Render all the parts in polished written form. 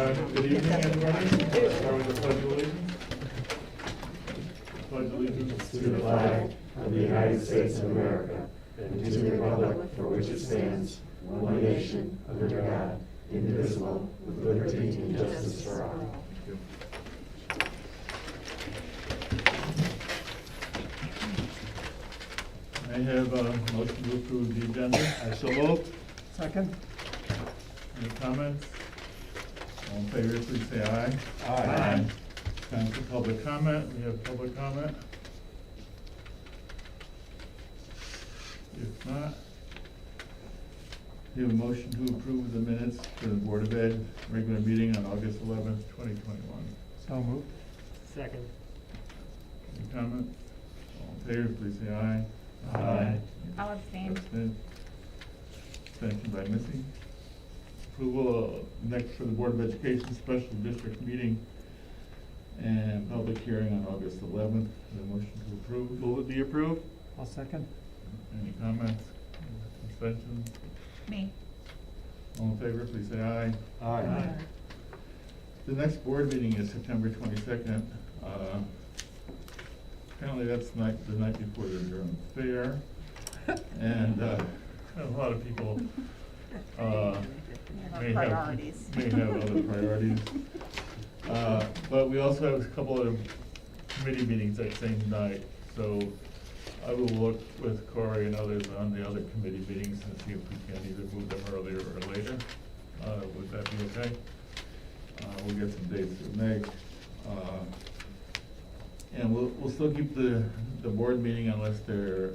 Good evening, everybody. Start with the pledge of allegiance. Pledge allegiance To the flag of the United States of America and to the republic for which it stands, one nation, under God, indivisible, with liberty and justice for all. I have a motion to approve the agenda. I so move. Second? Any comments? All in favor, please say aye. Aye. Time for public comment. We have public comment. If not, we have a motion to approve the minutes for the Board of Ed regular meeting on August 11th, 2021. So moved. Second. Any comments? All in favor, please say aye. Aye. I'll abstain. Abstention by Missy. Approval next for the Board of Education Special District meeting and public hearing on August 11th. The motion to approve. Move it be approved? I'll second. Any comments? Abstentions? Me. All in favor, please say aye. Aye. The next board meeting is September 22nd. Apparently that's the night before the Durham Fair. And a lot of people may have other priorities. But we also have a couple of committee meetings that same night. So I will work with Corey and others on the other committee meetings and see if we can either move them earlier or later. Would that be okay? We'll get some dates to make. And we'll still keep the board meeting unless there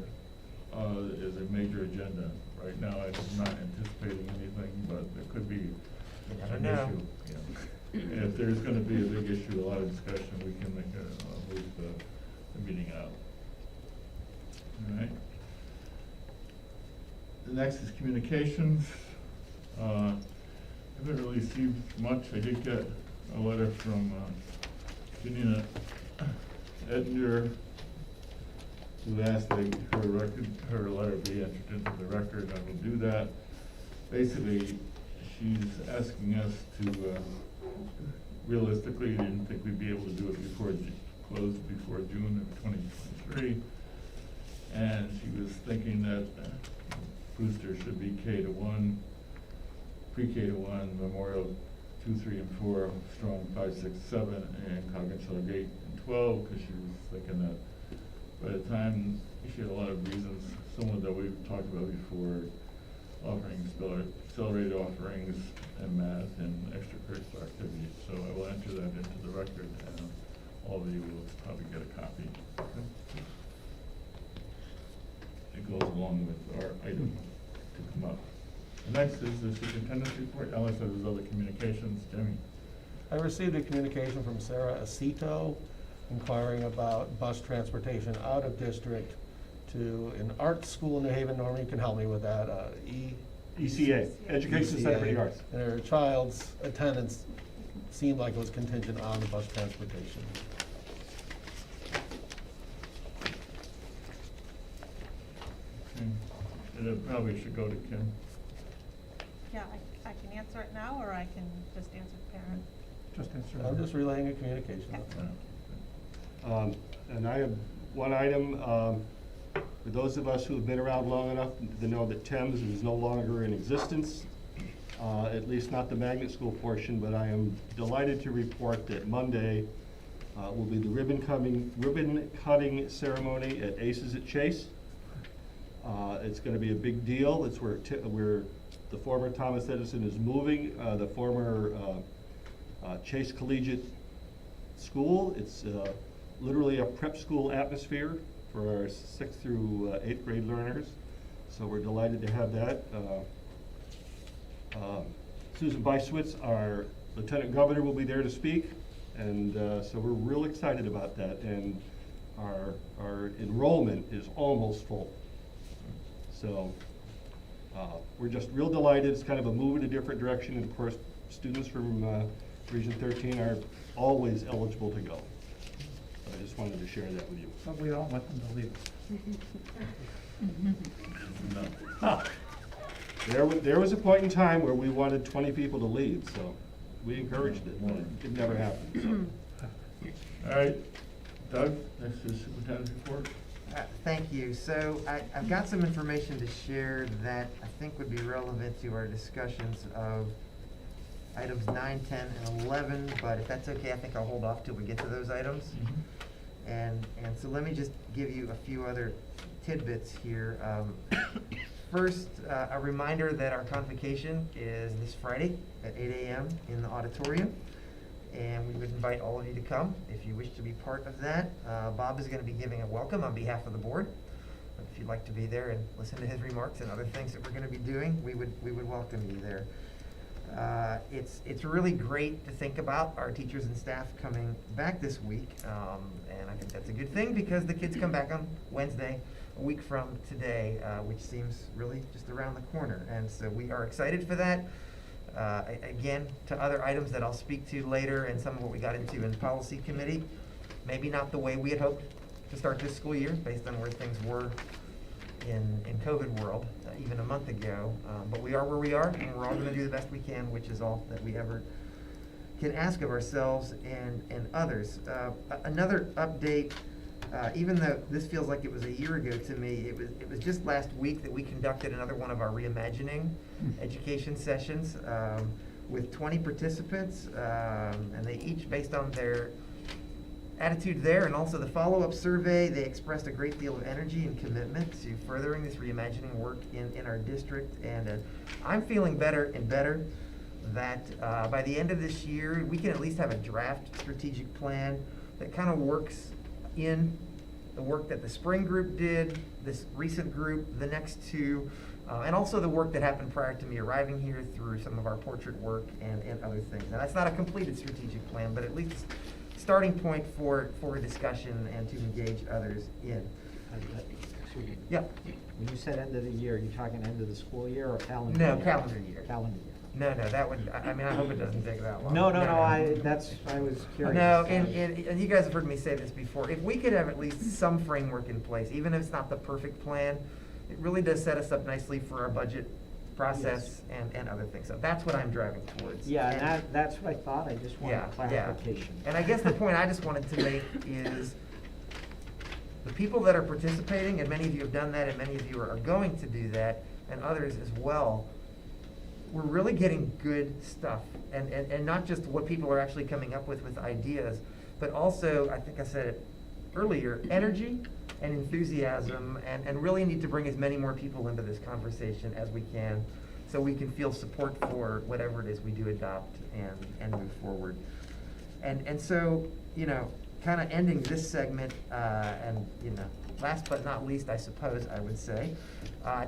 is a major agenda. Right now, I'm not anticipating anything, but there could be an issue. Yeah. And if there's gonna be a big issue, a lot of discussion, we can make move the meeting out. All right. The next is communications. I haven't really received much. I did get a letter from Janina Edner, who asked that her letter be entered into the record. I will do that. Basically, she's asking us to, realistically, didn't think we'd be able to do it close before June of 2023. And she was thinking that Brewster should be K-1, pre-K to 1, Memorial 2, 3, and 4, Strong 5, 6, 7, and Cognitive 8 and 12, because she was thinking that by the time she had a lot of reasons, similar that we've talked about before, offering accelerated offerings and math and extracurricular activities. So I will enter that into the record, and all of you will probably get a copy. Okay. It goes along with our item to come up. The next is the superintendent's report. Alice, there's other communications. Jimmy. I received a communication from Sarah Acito inquiring about bus transportation out of district to an art school in New Haven. Norman, you can help me with that. ECA, Education Center for the Arts. And her child's attendance seemed like it was contingent on the bus transportation. Okay. And it probably should go to Kim. Yeah, I can answer it now, or I can just answer the parent. Just answer. I'm just relaying a communication. And I have one item, for those of us who have been around long enough to know that TEMS is no longer in existence, at least not the magnet school portion, but I am delighted to report that Monday will be the ribbon cutting ceremony at Aces at Chase. It's going to be a big deal. It's where the former Thomas Edison is moving, the former Chase Collegiate School. It's literally a prep school atmosphere for our 6th through 8th grade learners. So we're delighted to have that. Susan Beiswitz, our Lieutenant Governor, will be there to speak. And so we're real excited about that. And our enrollment is almost full. So we're just real delighted. It's kind of a move in a different direction. And of course, students from Region 13 are always eligible to go. So I just wanted to share that with you. But we don't want them to leave us. No. There was a point in time where we wanted 20 people to leave, so We encouraged it, but it never happened. All right, Doug, next is superintendent's report. Thank you. So I've got some information to share that I think would be relevant to our discussions of items 9, 10, and 11, but if that's okay, I think I'll hold off till we get to those items. And so let me just give you a few other tidbits here. First, a reminder that our convocation is this Friday at 8 a.m. in the auditorium. And we would invite all of you to come if you wish to be part of that. Bob is going to be giving a welcome on behalf of the board. If you'd like to be there and listen to his remarks and other things that we're going to be doing, we would welcome you there. It's really great to think about our teachers and staff coming back this week, and I think that's a good thing because the kids come back on Wednesday, a week from today, which seems really just around the corner, and so we are excited for that. Again, to other items that I'll speak to later and some of what we got into in policy committee, maybe not the way we had hoped to start this school year based on where things were in COVID world even a month ago, but we are where we are, and we're all going to do the best we can, which is all that we ever can ask of ourselves and others. Another update, even though this feels like it was a year ago to me, it was just last week that we conducted another one of our reimagining education sessions with 20 participants, and they each, based on their attitude there and also the follow-up survey, they expressed a great deal of energy and commitment to furthering this reimagining work in our district. And I'm feeling better and better that by the end of this year, we can at least have a draft strategic plan that kind of works in the work that the spring group did, this recent group, the next two, and also the work that happened prior to me arriving here through some of our portrait work and other things. And that's not a completed strategic plan, but at least starting point for discussion and to engage others in. Excuse me. Yeah. When you said end of the year, you talking end of the school year or calendar No, year? calendar year. Calendar year. No, that would, I mean, I hope it doesn't take that long. No, I was curious. No, and you guys have heard me say this before. If we could have at least some framework in place, even if it's not the perfect plan, it really does set us up nicely for our budget process and other things. So that's what I'm driving towards. Yeah, and that's what I thought. I just wanted Yeah. clarification. And I guess the point I just wanted to make is the people that are participating, and many of you have done that, and many of you are going to do that, and others as well, we're really getting good stuff. And not just what people are actually coming up with ideas, but also, I think I said it earlier, energy and enthusiasm, and really need to bring as many more people into this conversation as we can so we can feel support for whatever it is we do adopt and move forward. And so, you know, kind of ending this segment, and, you know, last but not least, I suppose I would say,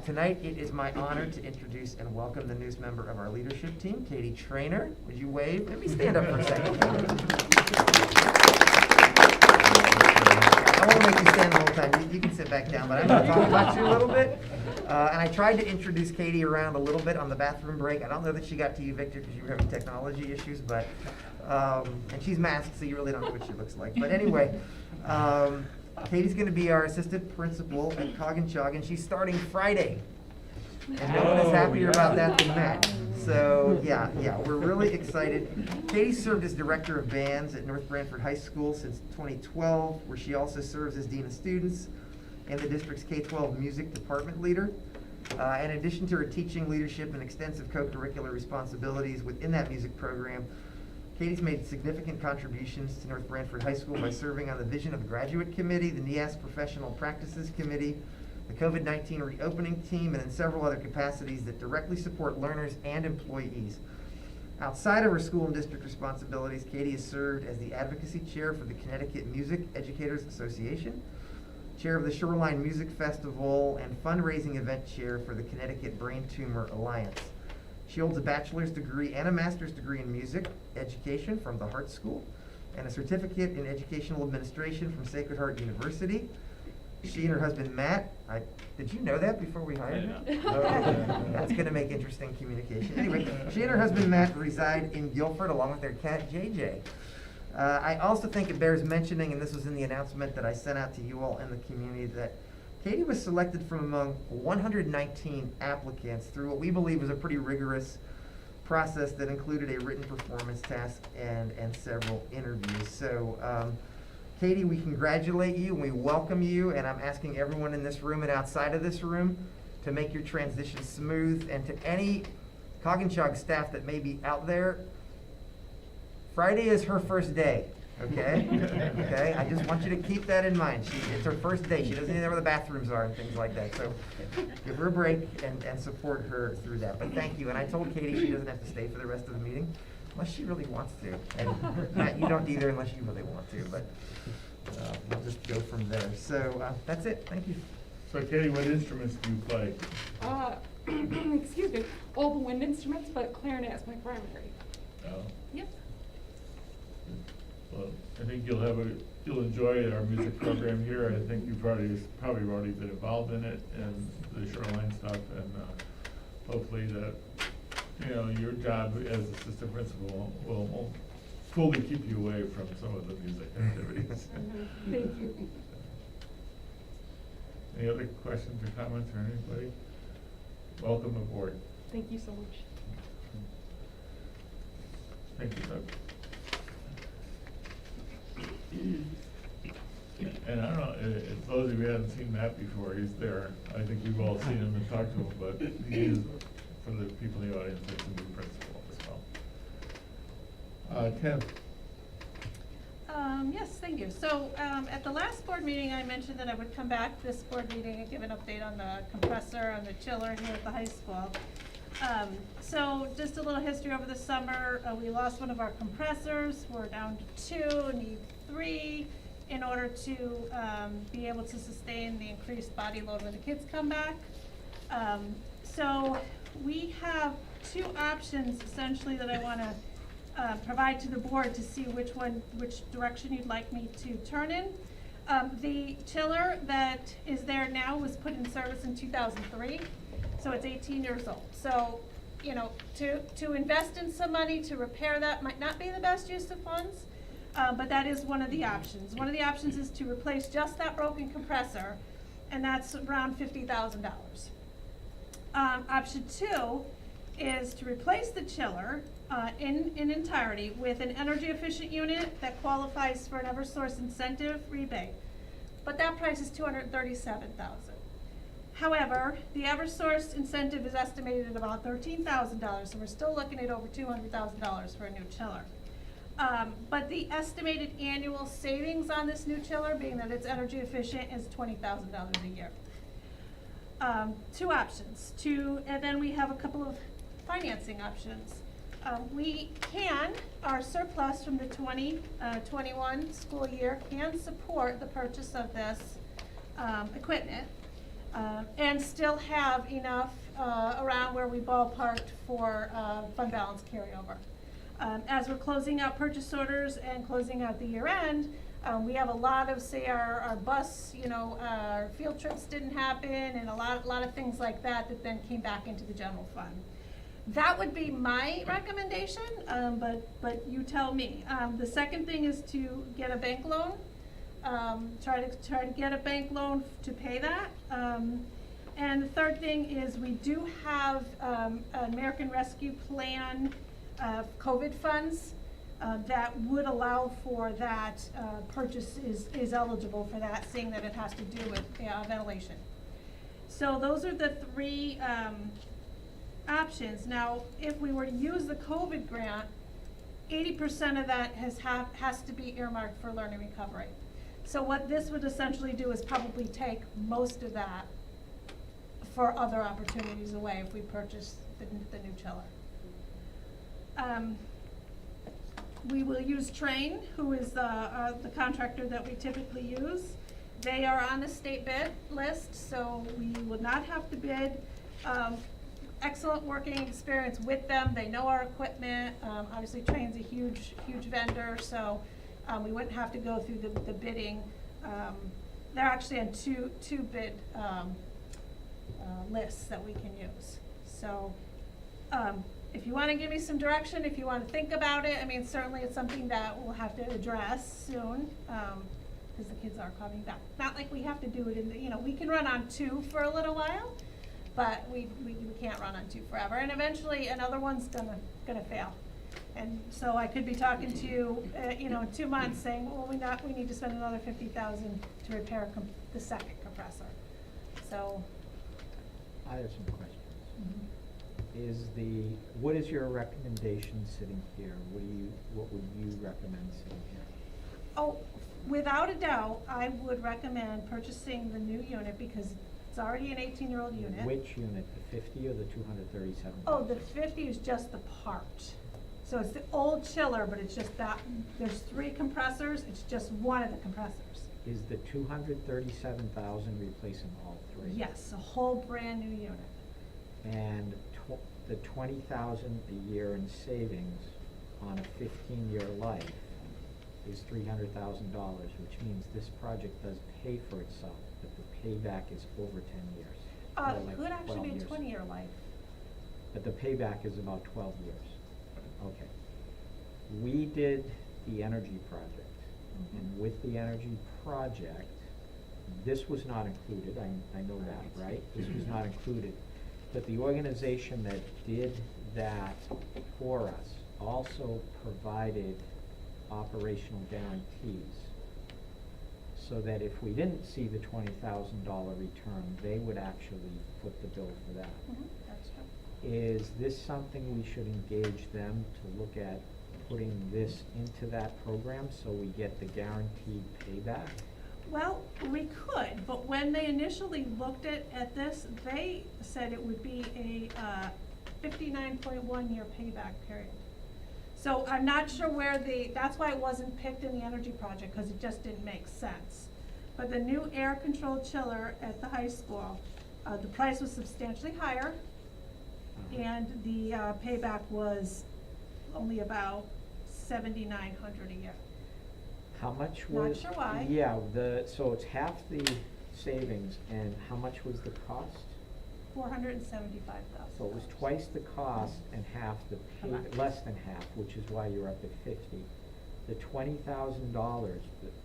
tonight it is my honor to introduce and welcome the newest member of our leadership team, Katie Trainer. Would you wave? Let me stand up for a second. I won't make you stand the whole time. You can sit back down, but I'm going to talk about you a little bit. And I tried to introduce Katie around a little bit on the bathroom break. I don't know that she got to you, Victor, because you were having technology issues, but and she's masked, so you really don't know what she looks like. But anyway, Katie's going to be our assistant principal at Coggin-Chog, and she's starting Friday. And no one is happier about that than Matt. So, yeah, we're really excited. Katie served as director of bands at North Branford High School since 2012, where she also serves as dean of students and the district's K-12 music department leader. In addition to her teaching, leadership, and extensive co-curricular responsibilities within that music program, Katie's made significant contributions to North Branford High School by serving on the Vision of the Graduate Committee, the NIASC Professional Practices Committee, the COVID-19 reopening team, and in several other capacities that directly support learners and employees. Outside of her school and district responsibilities, Katie has served as the advocacy chair for the Connecticut Music Educators Association, chair of the Shoreline Music Festival, and fundraising event chair for the Connecticut Brain Tumor Alliance. She holds a bachelor's degree and a master's degree in music education from the Hart School and a certificate in educational administration from Sacred Heart University. She and her husband, Matt, did you know that before we hired her? Okay. That's going to make interesting communication. Anyway, she and her husband, Matt, reside in Guilford along with their cat, JJ. I also think it bears mentioning, and this was in the announcement that I sent out to you all in the community, that Katie was selected from among 119 applicants through what we believe was a pretty rigorous process that included a written performance task and several interviews. So, Katie, we congratulate you and we welcome you, and I'm asking everyone in this room and outside of this room to make your transition smooth. And to any Coginchog staff that may be out there, Friday is her first day, okay? Okay, I just want you to keep that in mind. It's her first day. She doesn't even know where the bathrooms are and things like that. So give her a break and support her through that. But thank you. And I told Katie she doesn't have to stay for the rest of the meeting unless she really wants to. And Matt, you don't either unless you really want to. But we'll just go from there. So that's it. Thank you. So Katie, what instruments do you play? Excuse me, all the wind instruments, but clarinet is my primary. Oh, Yep. well, I think you'll enjoy our music program here. I think you've probably already been involved in it and the shoreline stuff, and hopefully that, your job as assistant principal will fully keep you away from some of the music activities. Thank you. Any other questions or comments or anybody? Welcome aboard. Thank you so much. Thank you, Doug. And I don't know, if those of you who haven't seen Matt before, he's there. I think we've all seen him and talked to him, but he is, for the people in the audience, that's a new principal as well. Ken? Yes, thank you. So, at the last board meeting, I mentioned that I would come back this board meeting and give an update on the compressor and the chiller here at the high school. So just a little history over the summer, we lost one of our compressors. We're down to 2, need 3 in order to be able to sustain the increased body load when the kids come back. So we have 2 options essentially that I want to provide to the board to see which direction you'd like me to turn in. The chiller that is there now was put in service in 2003, so it's 18 years old. So, to invest in some money to repair that might not be the best use of funds, but that is one of the options. One of the options is to replace just that broken compressor, and that's around $50,000. Option 2 is to replace the chiller in entirety with an energy efficient unit that qualifies for an Eversource incentive rebate, but that price is $237,000. However, the Eversource incentive is estimated at about $13,000, so we're still looking at over $200,000 for a new chiller. But the estimated annual savings on this new chiller, being that it's energy efficient, is $20,000 a year. 2 options. And then we have a couple of financing options. Our surplus from the 2021 school year can support the purchase of this equipment and still have enough around where we ballparked for fund balance carryover. As we're closing out purchase orders and closing out the year end, we have a lot of, say, our bus, our field trips didn't happen, and a lot of things like that then came back into the general fund. That would be my recommendation, but you tell me. The second thing is to get a bank loan. Try to get a bank loan to pay that. And the third thing is we do have an American Rescue Plan COVID funds that would allow for that purchase is eligible for that, seeing that it has to do with ventilation. So those are the 3 options. Now, if we were to use the COVID grant, 80% of that has to be earmarked for learning recovery. So what this would essentially do is probably take most of that for other opportunities away if we purchase the new chiller. We will use Train, who is the contractor that we typically use. They are on the state bid list, so we would not have to bid. Excellent working experience with them. They know our equipment. Obviously, Train's a huge vendor, so we wouldn't have to go through the bidding. They're actually on two bid lists that we can use. So if you want to give me some direction, if you want to think about it, certainly it's something that we'll have to address soon, because the kids are coming back. Not like we have to do it we can run on 2 for a little while, but we can't run on two forever, and eventually another one's gonna fail. And so I could be talking to you, you know, in 2 months saying, well, we need to spend another 50,000 to repair the second compressor. So. I have some questions. What is your recommendation sitting here? What would you recommend sitting here? Oh, without a doubt, I would recommend purchasing the new unit because it's already an 18-year-old unit. Which unit, the 50 or the 237? Oh, the 50 is just the part. So it's the old chiller, but it's just that, there's 3 compressors, it's just one of the compressors. Is the 237,000 replacing all 3? Yes, a whole brand new unit. And the 20,000 a year in savings on a 15-year life is $300,000, which means this project does pay for itself, but the payback is over 10 years. or It like could actually 12 be a years. 20-year life. But the payback is about 12 years. Okay. We did the energy project, and with the energy project, this was not included, I know that, right? This was not included. But the organization that did that for us also provided operational guarantees, so that if we didn't see the $20,000 return, they would actually foot the bill for that. That's true. Is this something we should engage them to look at putting this into that program so we get the guaranteed payback? Well, we could, but when they initially looked at this, they said it would be a 59.1 year payback period. So I'm not sure where that's why it wasn't picked in the energy project, because it just didn't make sense. But the new air-controlled chiller at the high school, the price was substantially higher, and the payback was only about $7,900 a year. How much Not was? sure why. Yeah, so it's half the savings, and how much was the cost? $475,000. So it was twice the cost and half the Correct. less than half, which is why you're up at 50. The $20,000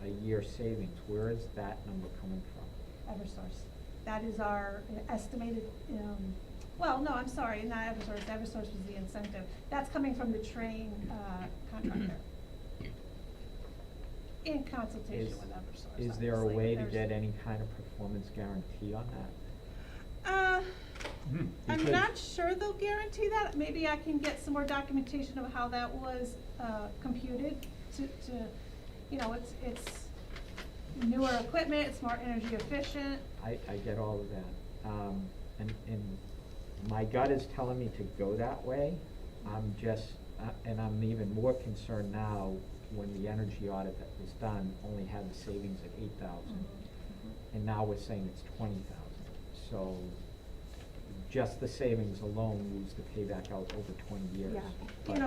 a year savings, where is that number coming from? Eversource. That is our estimated, well, no, I'm sorry, not Eversource. Eversource was the incentive. That's coming from the train contractor. In consultation with Eversource. Is there a obviously. way to There's- get any kind of performance guarantee on that? I'm Because- not sure they'll guarantee that. Maybe I can get some more documentation of how that was computed to, it's newer equipment, it's more energy efficient. I get all of that. And my gut is telling me to go that way. I'm just, and I'm even more concerned now when the energy audit that was done only had the savings at 8,000. And now we're saying it's 20,000. So just the savings alone moves the payback out over 20 years. Yeah, But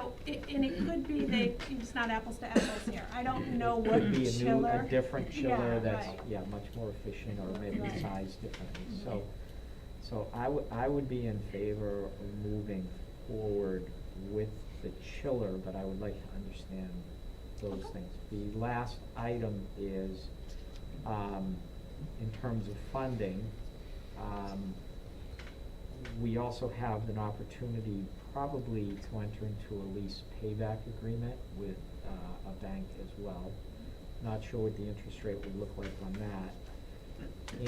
and it could be it's not apples to apples here. I don't know it what could be chiller. a different chiller Yeah, that's, right. much more efficient, or maybe Right. sized differently. So I would be in favor of moving forward with the chiller, but I would like to understand those things. The last item is, in terms of funding, we also have an opportunity probably to enter into a lease payback agreement with a bank as well. Not sure what the interest rate would look like on that.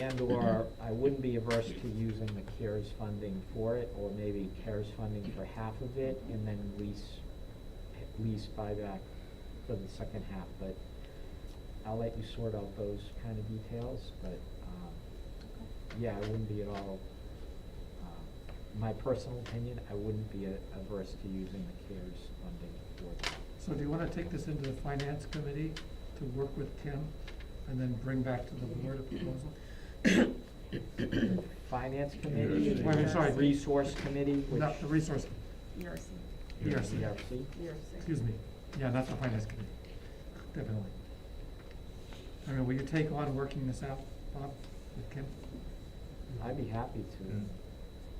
And/or I wouldn't be averse to using the CARES funding for it, or maybe CARES funding for half of it, and then lease buyback for the second half. But I'll let you sort out those kind of details, but, yeah, I wouldn't be at all, my personal opinion, I wouldn't be averse to using the CARES funding for that. So do you want to take this into the finance committee to work with Tim and then bring back to the board a proposal? Finance committee, Wait, I'm sorry. resource committee, which. Not the resource, ERC. ERC. ERC. Excuse me. Yeah, not the finance committee. Definitely. I mean, will you take on working this out, Bob, with Kim? I'd be happy to.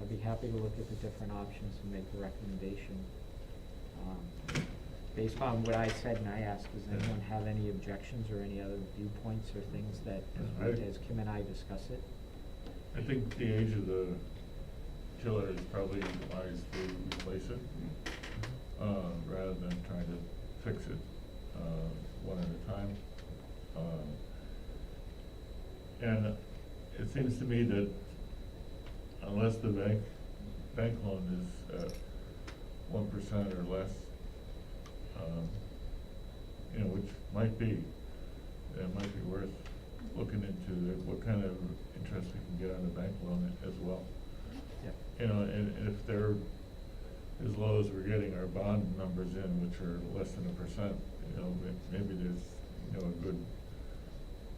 I'd be happy to look at the different options and make a recommendation. Based on what I said and I asked, does anyone have any objections or any other viewpoints or things that, as Kim and I discuss it? I think the age of the chiller is probably wise to replace it, rather than trying to fix it, one at a time. And it seems to me that unless the bank loan is at 1% or less, which might be, it might be worth looking into what kind of interest we can get on the bank loan as well. Yeah. And if they're as low as we're getting our bond numbers in, which are less than 1%, maybe there's, a good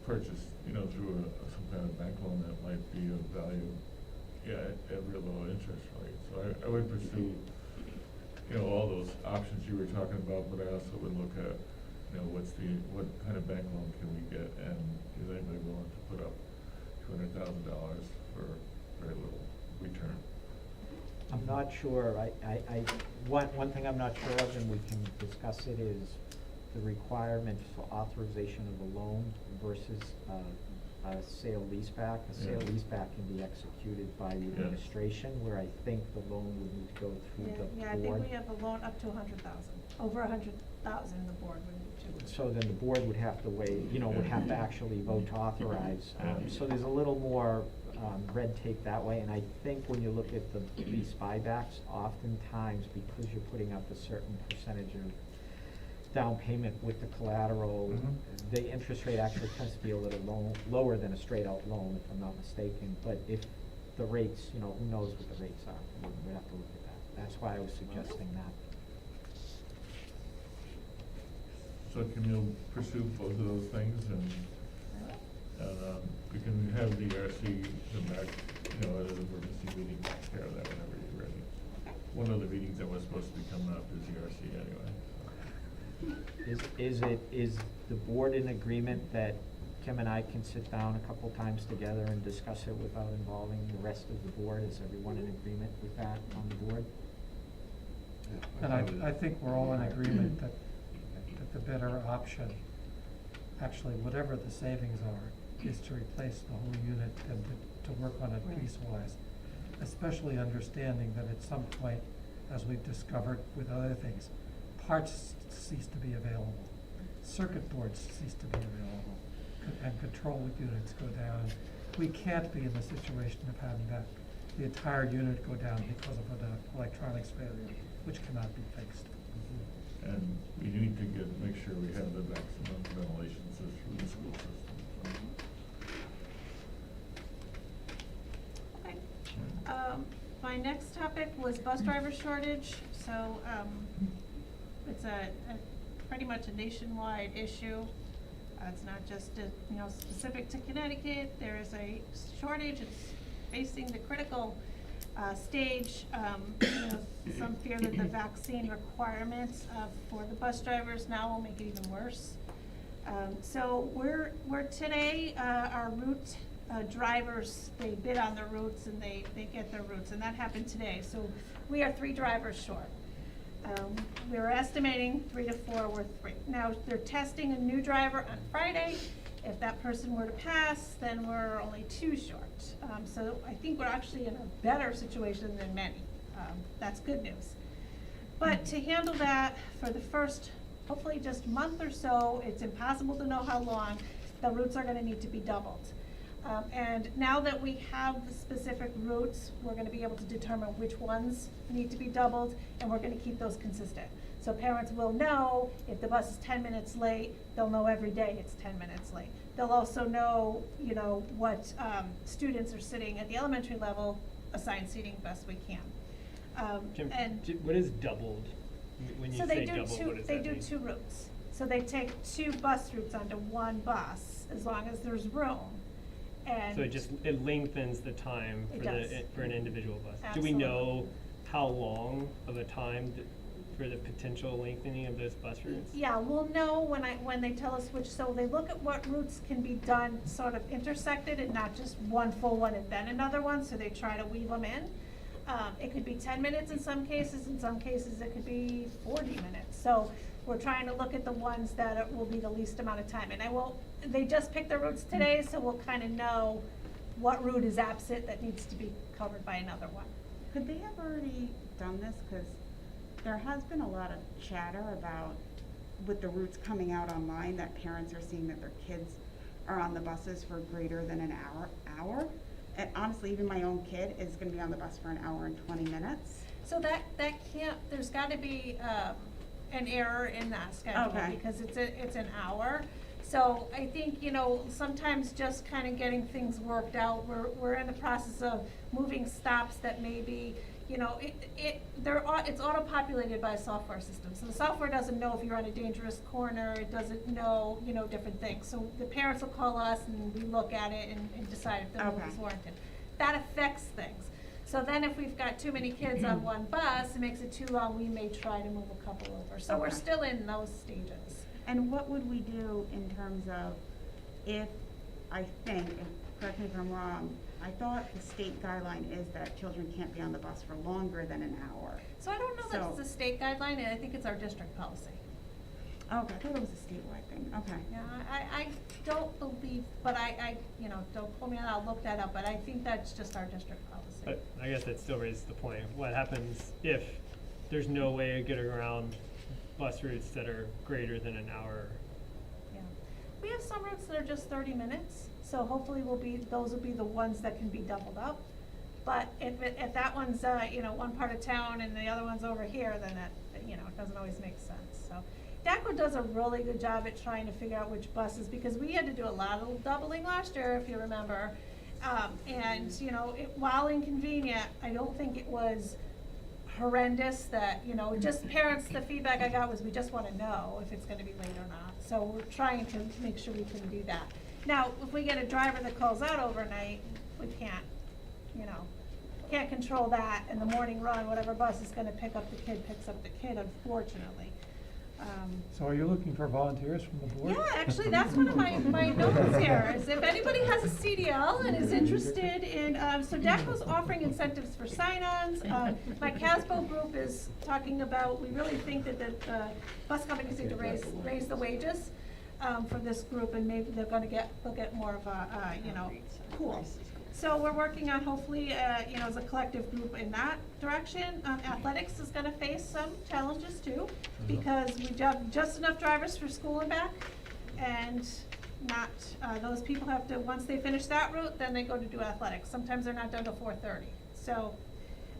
purchase, through some kind of bank loan that might be of value, at real low interest rate. So I would pursue, all those options you were talking about, but I also would look at, what kind of bank loan can we get, and is anybody willing to put up $200,000 for very little return? I'm not sure, one thing I'm not sure of, and we can discuss it, is the requirement for authorization of a loan versus a sale leaseback. A sale Yeah. leaseback can be executed by the administration, where I think the loan would need to go through the board. Yeah, I think we have a loan up to 100,000, over 100,000, the board would need to. So then the board would have to weigh, would have to actually vote to authorize. So there's a little more red tape that way, and I think when you look at the lease buybacks, oftentimes because you're putting up a certain percentage of down payment with the collateral, the interest rate actually tends to be a little lower than a straight out loan, if I'm not mistaken. But if the rates, who knows what the rates are, we'd have to look at that. That's why I was suggesting that. So can you pursue both of those things, and we can have the ERC come back, at an emergency meeting, take care of that whenever you're ready. One of the meetings that was supposed to be coming up is ERC anyway. Is the board in agreement that Kim and I can sit down a couple times together and discuss it without involving the rest of the board? Is everyone in agreement with that on the board? And I think we're all in agreement that the better option, actually, whatever the savings are, is to replace the whole unit and to work on it piecewise. Especially understanding that at some point, as we've discovered with other things, parts cease to be available, circuit boards cease to be available, and control units go down. We can't be in the situation of having the entire unit go down because of an electronics failure, which cannot be fixed. And we need to make sure we have the maximum ventilation system in the school system. Okay. My next topic was bus driver shortage. So it's pretty much a nationwide issue. It's not just specific to Connecticut. There is a shortage. It's facing the critical stage. Some fear that the vaccine requirements for the bus drivers now will make it even worse. So we're today, our route drivers, they bid on their routes and they get their routes, and that happened today. So we are 3 drivers short. We were estimating 3 to 4, we're 3. Now, they're testing a new driver on Friday. If that person were to pass, then we're only 2 short. So I think we're actually in a better situation than many. That's good news. But to handle that for the first, hopefully just month or so, it's impossible to know how long, the routes are gonna need to be doubled. And now that we have the specific routes, we're gonna be able to determine which ones need to be doubled, and we're gonna keep those consistent. So parents will know if the bus is 10 minutes late, they'll know every day it's 10 minutes late. They'll also know, what students are sitting at the elementary level, assigned seating best we can. What is doubled? When you So say doubled, what does that mean? They do 2 routes. So they take 2 bus routes onto 1 bus, as long as there's room. And So it lengthens the time It for does. for an individual bus. Absolutely. Do we know how long of a time for the potential lengthening of those bus routes? Yeah, we'll know when they tell us which, so they look at what routes can be done sort of intersected and not just one full one and then another one, so they try to weave them in. It could be 10 minutes in some cases it could be 40 minutes. So we're trying to look at the ones that will be the least amount of time. And they just picked their routes today, so we'll kind of know what route is absent that needs to be covered by another one. Could they have already done this? Because there has been a lot of chatter about, with the routes coming out online, that parents are seeing that their kids are on the buses for greater than an hour. And honestly, even my own kid is gonna be on the bus for an hour and 20 minutes. So that can't, there's gotta be, an error in that schedule, Okay. because it's an hour. So I think, you know, sometimes just kind of getting things worked out, we're in the process of moving stops that maybe, you know, it's auto-populated by a software system. So the software doesn't know if you're on a dangerous corner, it doesn't know, you know, different things. So the parents will call us and we look at it and decide if the move is warranted. That affects things. So then if we've got too many kids on one bus, it makes it too long, we may try to move a couple over. So we're Okay. still in those stages. And what would we do in terms of if, I think, and correct me if I'm wrong, I thought the state guideline is that children can't be on the bus for longer than an hour. So I don't know that So- it's a state guideline, and I think it's our district policy. Okay, I thought it was a statewide thing, okay. Yeah, I don't believe, but I, you know, don't pull me on, I'll look that up, but I think that's just our district policy. But I guess that still raises the point, what happens if there's no way of getting around bus routes that are greater than an hour? Yeah. We have some routes that are just 30 minutes, so hopefully those will be the ones that can be doubled up. But if that one's, you know, one part of town and the other one's over here, then that, you know, it doesn't always make sense, so. DACO does a really good job at trying to figure out which buses, because we had to do a lot of doubling last year, if you remember. And, you know, while inconvenient, I don't think it was horrendous that, you know, just parents, the feedback I got was we just wanna know if it's gonna be late or not. So we're trying to make sure we can do that. Now, if we get a driver that calls out overnight, we can't, you know, can't control that. In the morning run, whatever bus is gonna pick up the kid, picks up the kid, unfortunately. So are you looking for volunteers from the board? Yeah, actually, that's one of my notes here, is if anybody has a CDL and is interested in, so DACO's offering incentives for sign-ons. My CASBO group is talking about, we really think that the bus companies need to raise the wages, for this group, and maybe they'll get more of a, you know, pool. So we're working on hopefully, you know, as a collective group in that direction. Athletics is gonna face some challenges too, because we have just enough drivers for school and back, and not, those people have to, once they finish that route, then they go to do athletics. Sometimes they're not done till 4:30. So,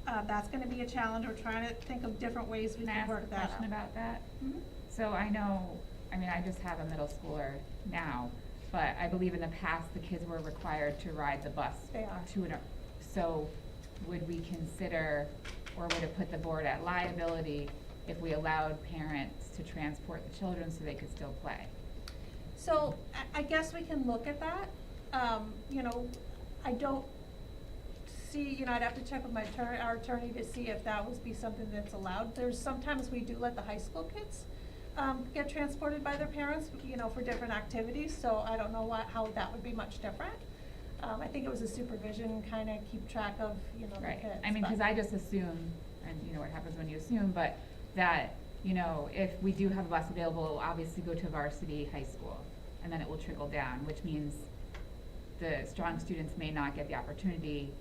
that's gonna be a challenge. We're trying to think of different ways we can work that out. Can I ask a question about that? Mhm. So I know, I mean, I just have a middle schooler now, but I believe in the past, the kids were required to ride the bus. They are. So would we consider, or would it put the board at liability if we allowed parents to transport the children so they could still play? So I guess we can look at that. You know, I don't see, you know, I'd have to check with our attorney to see if that would be something that's allowed. Sometimes we do let the high school kids get transported by their parents, you know, for different activities, so I don't know how that would be much different. I think it was a supervision, kind of keep track of, you know, the Right, kids. I mean, but- cause I just assume, and you know what happens when you assume, but that, you know, if we do have a bus available, it will obviously go to varsity high school, and then it will trickle down, which means the strong students may not get the opportunity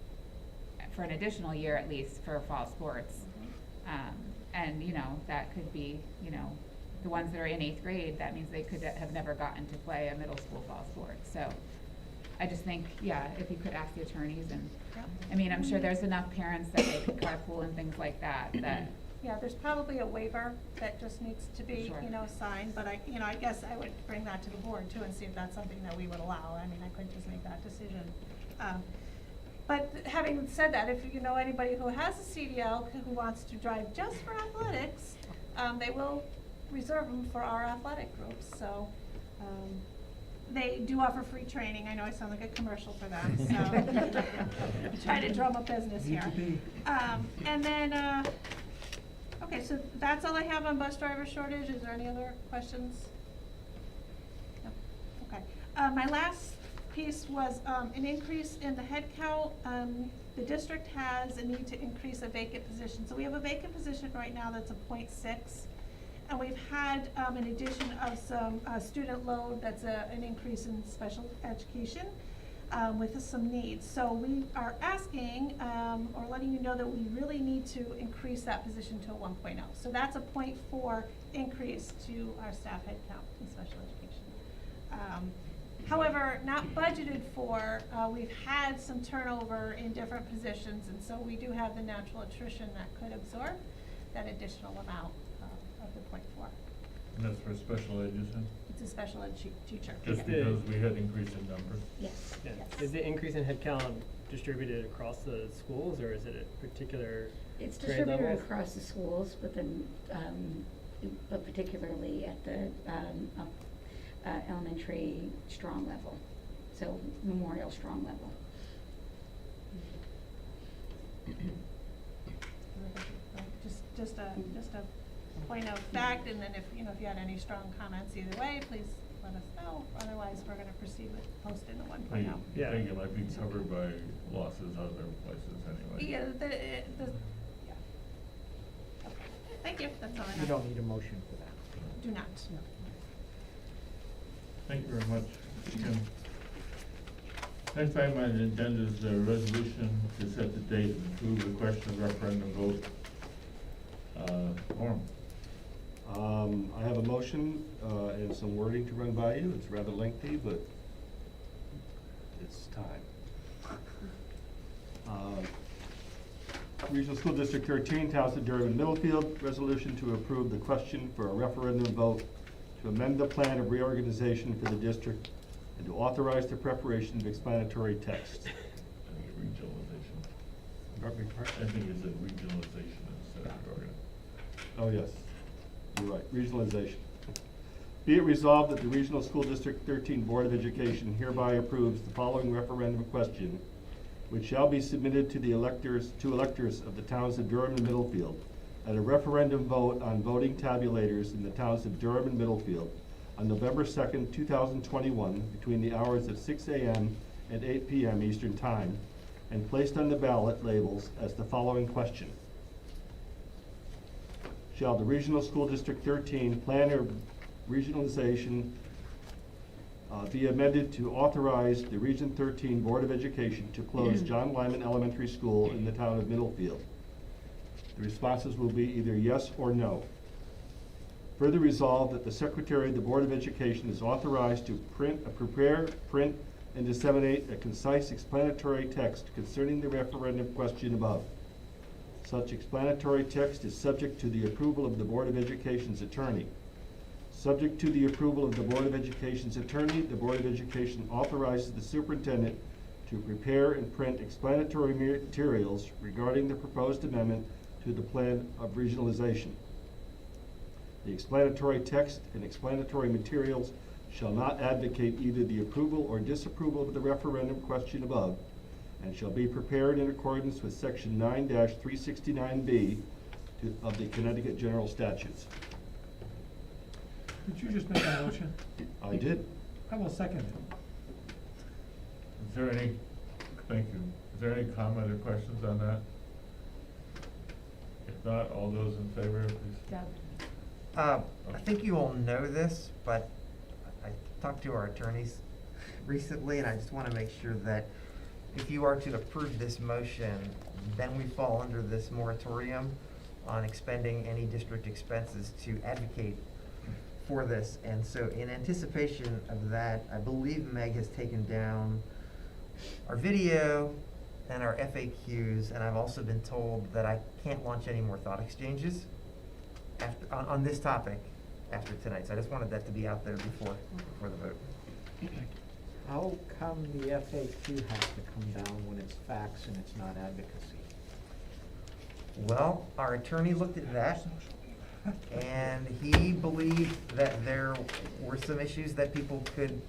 for an additional year at least for fall sports. And, you know, that could be, you know, the ones that are in 8th grade, that means they could have never gotten to play a middle school fall sport. So I just think, yeah, if you could ask the attorneys, and, I mean, I'm sure there's enough parents that they could carpool and things like that, Yeah, there's probably a waiver that just needs to be, Sure. you know, signed, but I guess I would bring that to the board too and see if that's something that we would allow. I mean, I couldn't just make that decision. But having said that, if you know anybody who has a CDL who wants to drive just for athletics, they will reserve them for our athletic groups, so, they do offer free training. I know I sound like a commercial for them, so try to drum up business here. And then, okay, so that's all I have on bus driver shortage. Is there any other questions? No? Okay. My last piece was an increase in the head count. The district has a need to increase a vacant position. So we have a vacant position right now that's a .6. And we've had an addition of some student load that's an increase in special education. with some needs. So we are asking, or letting you know that we really need to increase that position to a 1.0. So that's a 0.4 increase to our staff headcount in special education. However, not budgeted for, we've had some turnover in different positions, and so we do have the natural attrition that could absorb that additional amount of the 0.4. And that's for special ed, you said? It's a special ed teacher. Just because we had increase in numbers? Yes. Yeah. Yes. Is the increase in headcount distributed across the schools, or is it a particular It's grade distributed levels? across the schools, but then, but particularly at the, elementary strong level, so Memorial strong level. Just a point of fact, and then if you had any strong comments either way, please let us know. Otherwise, we're gonna proceed with posting the 1.0. I Yeah. think it might be covered by losses other places anyway. Yeah, yeah. Okay. Thank you, that's all I have. You don't need a motion for that. Do not. Thank you very much. Again. Next item on the agenda is a resolution to set the date and approve the question of referendum vote. Norm. I have a motion, and some wording to run by you. It's rather lengthy, but it's time. Regional School District 13, Townsend, Durham, and Middlefield, resolution to approve the question for a referendum vote to amend the plan of reorganization for the district and to authorize the preparation of explanatory text. Regionalization. I I think it's a regionalization instead of organization. Oh, yes, you're right, regionalization. Be it resolved that the Regional School District 13 Board of Education hereby approves the following referendum question, which shall be submitted to the electors of the towns of Durham and Middlefield at a referendum vote on voting tabulators in the towns of Durham and Middlefield on November 2nd, 2021, between the hours of 6 a.m. and 8 p.m. Eastern Time, and placed on the ballot labels as the following question. Shall the Regional School District 13 plan of regionalization be amended to authorize the Region 13 Board of Education to close John Lyman Elementary School in the town of Middlefield? The responses will be either yes or no. Further resolved that the Secretary of the Board of Education is authorized to prepare, print, and disseminate a concise explanatory text concerning the referendum question above. Such explanatory text is subject to the approval of the Board of Education's attorney. Subject to the approval of the Board of Education's attorney, the Board of Education authorizes the superintendent to prepare and print explanatory materials regarding the proposed amendment to the plan of regionalization. The explanatory text and explanatory materials shall not advocate either the approval or disapproval of the referendum question above, and shall be prepared in accordance with Section 9-369B of the Connecticut General Statutes. Did you just make a motion? I did. I will second it. Is there any, thank you, is there any comment or questions on that? If not, all those in favor, please. Deb? I think you all know this, but I talked to our attorneys recently, and I just want to make sure that if you are to approve this motion, then we fall under this moratorium on expending any district expenses to advocate for this. And so in anticipation of that, I believe Meg has taken down our video and our FAQs, and I've also been told that I can't launch any more thought exchanges after, on this topic after tonight. So I just wanted that to be out there before the vote. How come the FAQ has to come down when it's facts and it's not advocacy? Well, our attorney looked at that, and he believed that there were some issues that people could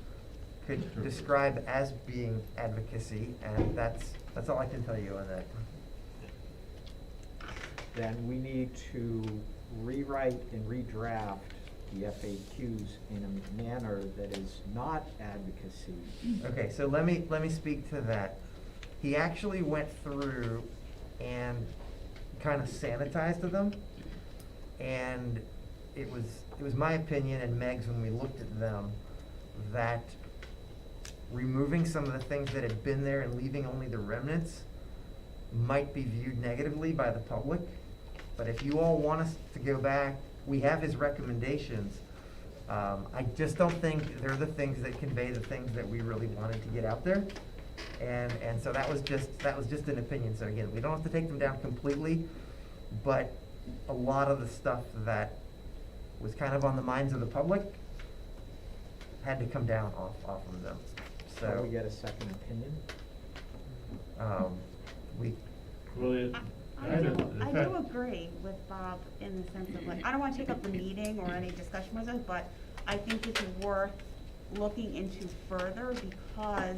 describe as being advocacy, and that's all I can tell you on that. Then we need to rewrite and redraft the FAQs in a manner that is not advocacy. Okay, so let me speak to that. He actually went through and kind of sanitized them, and it was my opinion and Meg's when we looked at them that removing some of the things that had been there and leaving only the remnants might be viewed negatively by the public. But if you all want us to go back, we have his recommendations. I just don't think they're the things that convey the things that we really wanted to get out there. And so that was just an opinion. So again, we don't have to take them down completely, but a lot of the stuff that was kind of on the minds of the public had to come down off of them. Can So we get a second opinion? we, Well, I do agree with Bob in the sense of like, I don't wanna take up the meeting or any discussion with it, but I think it's worth looking into further because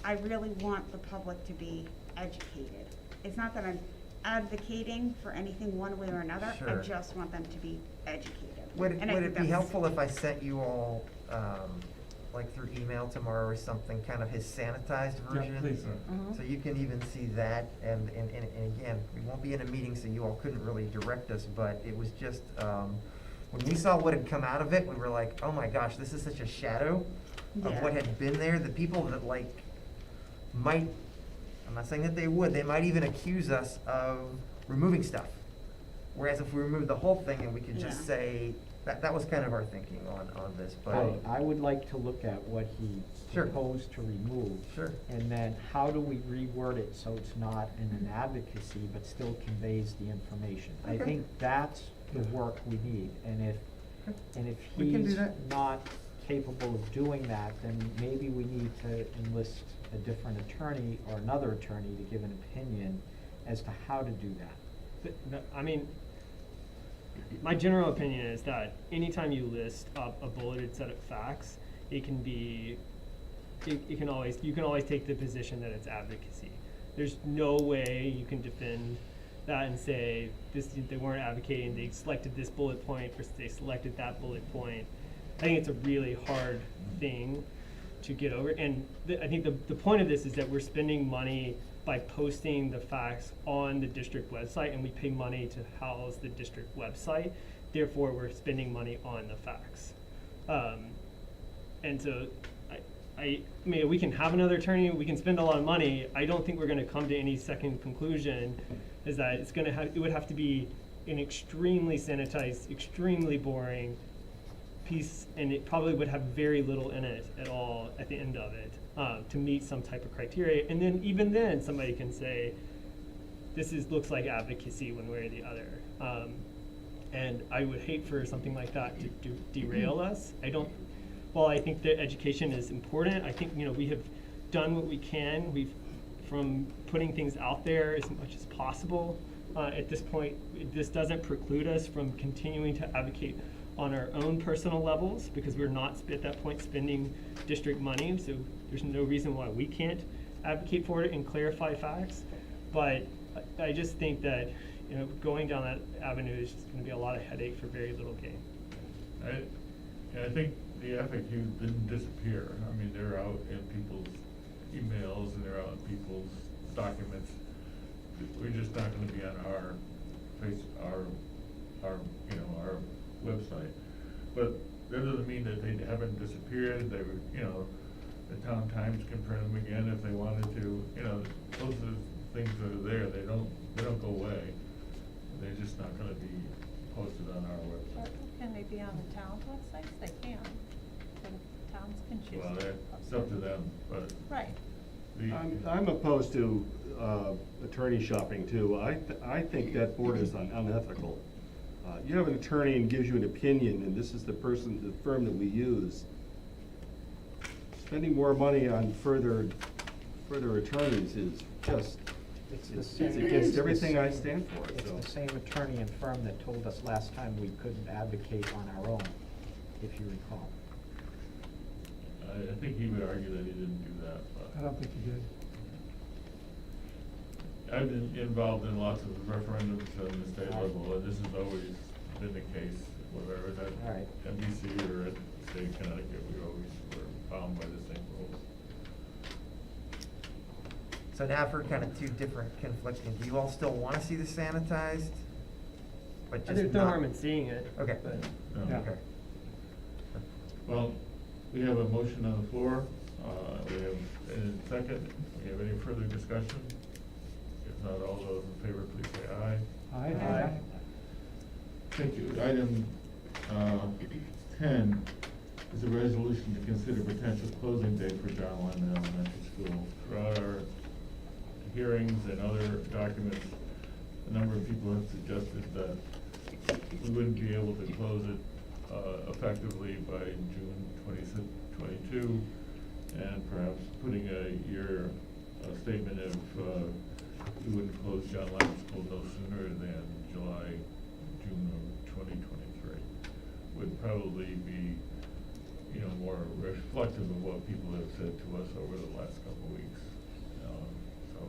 I really want the public to be educated. It's not that I'm advocating for anything one way or another, I Sure. just want them to be educated. would And I it think be that's- helpful if I sent you all, like through email tomorrow or something, kind of his sanitized version? Yeah, please. Mhm. So you can even see that, and again, we won't be in a meeting, so you all couldn't really direct us, but it was just, when we saw what had come out of it, we were like, oh my gosh, this is such a shadow of Yeah. what had been there. The people that like might, I'm not saying that they would, they might even accuse us of removing stuff. Whereas if we removed the whole thing and we could just Yeah. say, that was kind of our thinking on this, but. I would like to look at what he Sure. proposed to remove. Sure. And then how do we reword it so it's not in an advocacy, but still conveys the information? I Okay. think that's the work we need, and if We can do he's that. not capable of doing that, then maybe we need to enlist a different attorney or another attorney to give an opinion as to how to do that. I mean, my general opinion is that anytime you list up a bulleted set of facts, it can be, you can always take the position that it's advocacy. There's no way you can defend that and say they weren't advocating, they selected this bullet point versus they selected that bullet point. I think it's a really hard thing to get over, and I think the point of this is that we're spending money by posting the facts on the district website, and we pay money to house the district website. Therefore, we're spending money on the facts. And so, I mean, we can have another attorney, we can spend a lot of money. I don't think we're gonna come to any second conclusion, is that it would have to be an extremely sanitized, extremely boring piece, and it probably would have very little in it at all at the end of it, to meet some type of criteria. And then, even then, somebody can say, looks like advocacy one way or the other. And I would hate for something like that to derail us. While I think that education is important, I think, we have done what we can. From putting things out there as much as possible. At this point, this doesn't preclude us from continuing to advocate on our own personal levels, because we're not at that point spending district money, so there's no reason why we can't advocate for it and clarify facts. But I just think that, going down that avenue is just gonna be a lot of headache for very little gain. I think the FAQs didn't disappear. I mean, they're out in people's emails and they're out in people's documents. We're just not gonna be on our website. But that doesn't mean that they haven't disappeared. They were, the town Times can print them again if they wanted to. Those are the things that are there. They don't go away. They're just not gonna be posted on our website. Can they be on the town's websites? They can. The towns can choose. Well, to that's post up to it. them, but. Right. I'm opposed to attorney shopping too. I think that borders on unethical. You have an attorney and gives you an opinion, and this is the firm that we use. Spending more money on further attorneys is just, it's against everything I stand for, It's so. the same attorney and firm that told us last time we couldn't advocate on our own, if you recall. I think he would argue that he didn't do that, I don't think you did. I've been involved in lots of referendums on the state level, and this has always been the case, whether it's All right. at NBC or at the state of Connecticut, we always were bound by the same rules. So now for kind of two different conflicting, do you all still want to see the sanitized? But just There's no not- harm in seeing it. Okay. But No. Yeah. Okay. Well, we have a motion on the floor. We have, and second, we have any further discussion? If not, all those in favor, please say aye. Aye. Thank you. Item 10 is a resolution to consider potential closing date for John Lyman Elementary School. Throughout our hearings and other documents, a number of people have suggested that we wouldn't be able to close it effectively by June 2022, and perhaps putting a statement if we wouldn't close John Lyman School no sooner than June of 2023 would probably be, more reflective of what people have said to us over the last couple of weeks. So,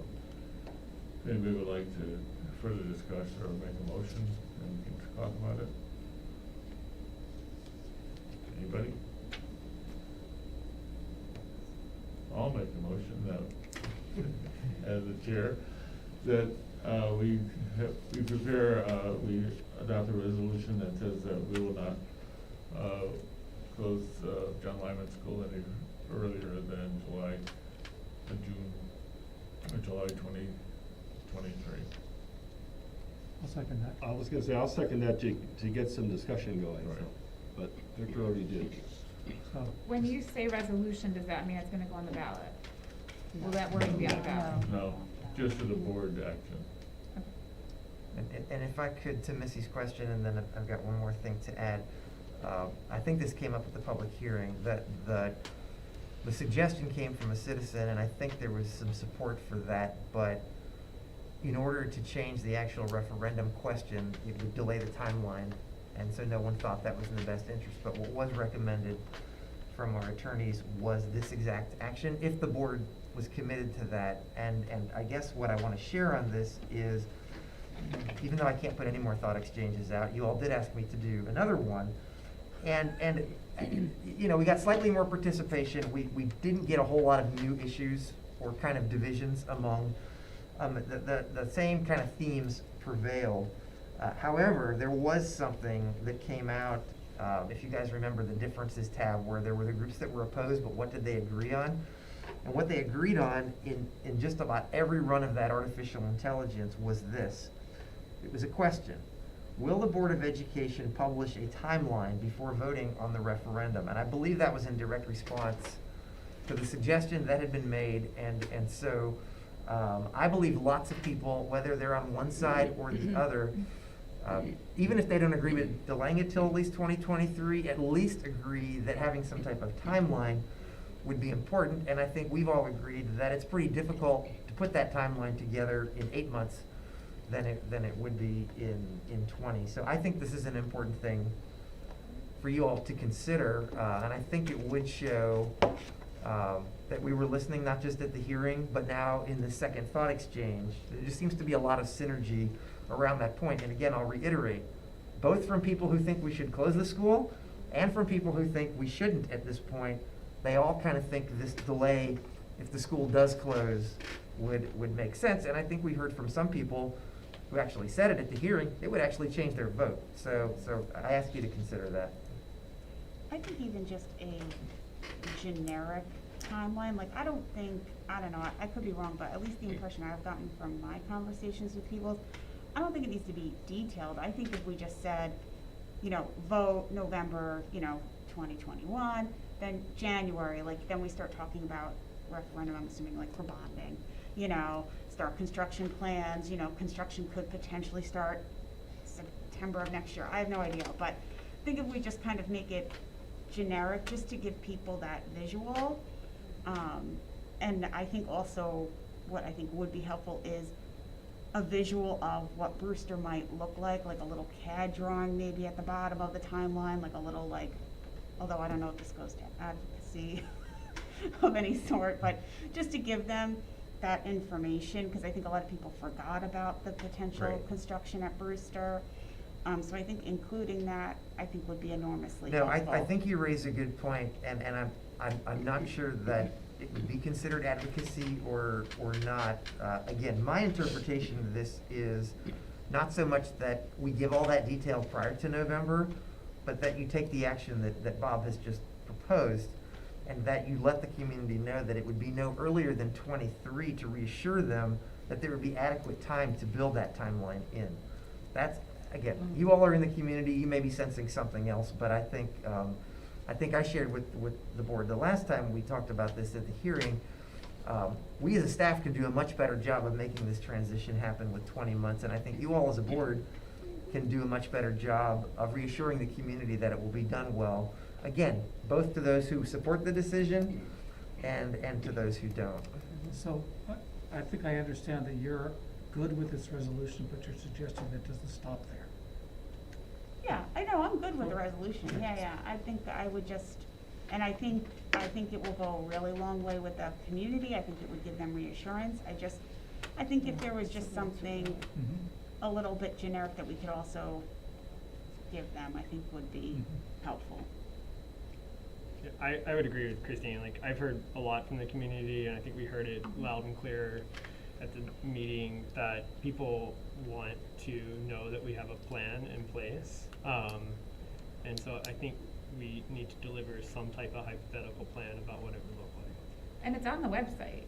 if anybody would like to further discuss or make a motion, then we can talk about it. Anybody? I'll make a motion that, as the chair, that we adopt a resolution that says that we will not close John Lyman School any earlier than July 2023. I'll second that. I was gonna say, I'll second that to get some discussion going, Right. but Victor already did. So, When you say resolution, does that mean it's gonna go on the ballot? Will that wording be on the ballot? No, just for the board action. And if I could, to Missy's question, and then I've got one more thing to add. I think this came up at the public hearing, that the suggestion came from a citizen, and I think there was some support for that, but in order to change the actual referendum question, it would delay the timeline, and so no one thought that was in the best interest. But what was recommended from our attorneys was this exact action, if the board was committed to that. And I guess what I want to share on this is, even though I can't put any more thought exchanges out, you all did ask me to do another one. And we got slightly more participation. We didn't get a whole lot of new issues or kind of divisions among, the same kind of themes prevailed. However, there was something that came out, if you guys remember the differences tab, where there were the groups that were opposed, but what did they agree on? And what they agreed on in just about every run of that artificial intelligence was this. It was a question: will the Board of Education publish a timeline before voting on the referendum? And I believe that was in direct response to the suggestion that had been made. And so I believe lots of people, whether they're on one side or the other, even if they don't agree with delaying it till at least 2023, at least agree that having some type of timeline would be important. And I think we've all agreed that it's pretty difficult to put that timeline together in 8 months than it would be in 20. So I think this is an important thing for you all to consider, and I think it would show that we were listening not just at the hearing, but now in the second thought exchange. There just seems to be a lot of synergy around that point. And again, I'll reiterate, both from people who think we should close the school and from people who think we shouldn't at this point, they all kind of think this delay, if the school does close, would make sense. And I think we heard from some people who actually said it at the hearing, it would actually change their vote. So I ask you to consider that. I think even just a generic timeline, like I don't know, I could be wrong, but at least the impression I've gotten from my conversations with people, I don't think it needs to be detailed. I think if we just said, vote November, 2021, then January, then we start talking about referendum, I'm assuming for bonding, start construction plans, construction could potentially start September of next year. I have no idea, but I think if we just kind of make it generic, just to give people that visual. And I think also what I think would be helpful is a visual of what Brewster might look like a little CAD drawing maybe at the bottom of the timeline, a little although I don't know if this goes to advocacy of any sort, but just to give them that information, because I think a lot of people forgot about the potential construction at Brewster. So I think including that, I think would be enormously helpful. I think you raise a good point, and I'm not sure that it would be considered advocacy or not. Again, my interpretation of this is not so much that we give all that detail prior to November, but that you take the action that Bob has just proposed. and that you let the community know that it would be no earlier than 23 to reassure them that there would be adequate time to build that timeline in. That's, again, you all are in the community, you may be sensing something else, but I think I shared with the board the last time we talked about this at the hearing. We as a staff can do a much better job of making this transition happen with 20 months, and I think you all as a board can do a much better job of reassuring the community that it will be done well. Again, both to those who support the decision and to those who don't. So, I think I understand that you're good with this resolution, but you're suggesting that doesn't stop there. Yeah, I know, I'm good with the resolution, yeah, I think that I would just, and I think it will go a really long way with the community, I think it would give them reassurance, I think if there was just something a little bit generic that we could also give them, I think would be helpful. Yeah, I would agree with Christine. Like, I've heard a lot from the community, and I think we heard it loud and clear at the meeting, that people want to know that we have a plan in place. And so I think we need to deliver some type of hypothetical plan about what it would look like. And it's on the website.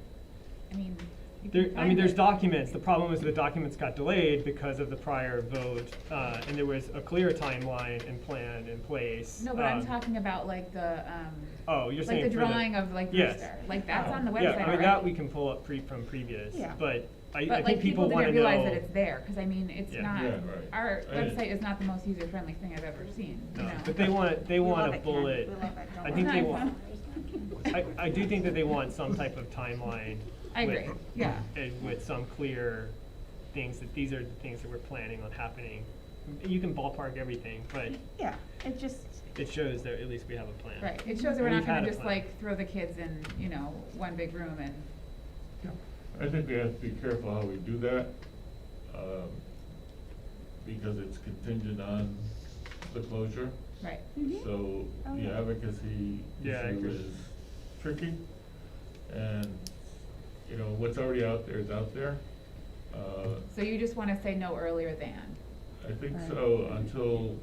I mean, you There, can I mean, find there's it. documents. The problem is the documents got delayed because of the prior vote, and there was a clear timeline and plan in place. No, but I'm talking about like the, Oh, you're saying like the for the- drawing of like Yes. Brewster. Like that's on the website Yeah, I mean, already. that we can pull up from previous, Yeah. but I But think like people people wanna didn't know. realize that it's there, cause I mean, it's Yeah. not, Yeah, right. our I- website is not the most user-friendly thing I've ever seen, you No, know? but they want We love a it, Ken. bullet. We love it. Don't I worry. think they Nice. want, I do think that they want some type of timeline. I with- agree, yeah. And with some clear things, that these are the things that we're planning on happening. You can ballpark everything, but Yeah, it just, it shows that at least we have a plan. Right, it shows that we're And not we've had gonna a just plan. like throw the kids in, you know, one big room and, I think we have to be careful how we do that, because it's contingent on the closure. right. So Oh, the yeah. advocacy Yeah, I issue agree. is tricky. And, you know, what's already out there is out there. So you just wanna say no earlier than? I think so until,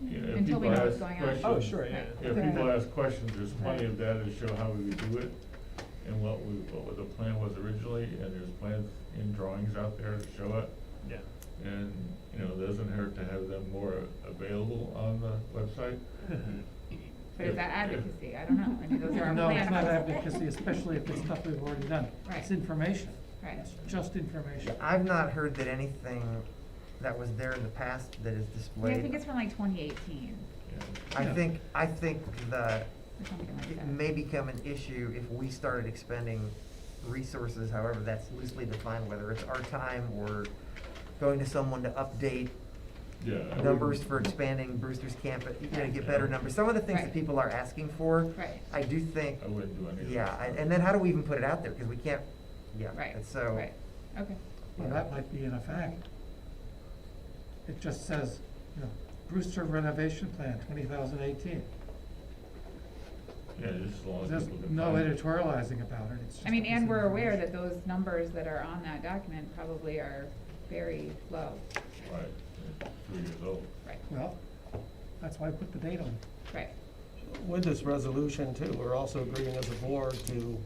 you know, if Until we people know what's ask going on. questions. Oh, sure, yeah. Right. If Okay. people ask questions, there's plenty Right. of data to show how we would do it and what the plan was originally, and there's plans in drawings out there to show it. Yeah. And, you know, it doesn't hurt to have them more available on the website. But is that advocacy? I don't know, I mean, those are our No, it's plans. not advocacy, especially if it's stuff we've already done. Right. It's information. Right. It's just information. I've not heard that anything that was there in the past that is Yeah, displayed. I think it's from like 2018, Yeah. I think that or something like it that. may become an issue if we started expending resources, however that's loosely defined, whether it's our time or going to someone to update Yeah. I numbers wouldn't- for expanding Brewster's campus, you know, get better numbers. Some of the things that Right. people are asking for, Right. I do think, I wouldn't do any of that. yeah, and then how do we even put it out there? Because we can't, yeah, Right, and so. right, okay. Well, that might be in effect. It just says, you know, Brewster renovation plan, 2018. Yeah, just as long as There's people can no find it. editorializing about it, it's just. I mean, a piece and of we're aware information. that those numbers that are on that document probably are very low. Right, it's 3 years old. Right, Well, that's why I put the date on. right. With this resolution too, we're also agreeing as a board to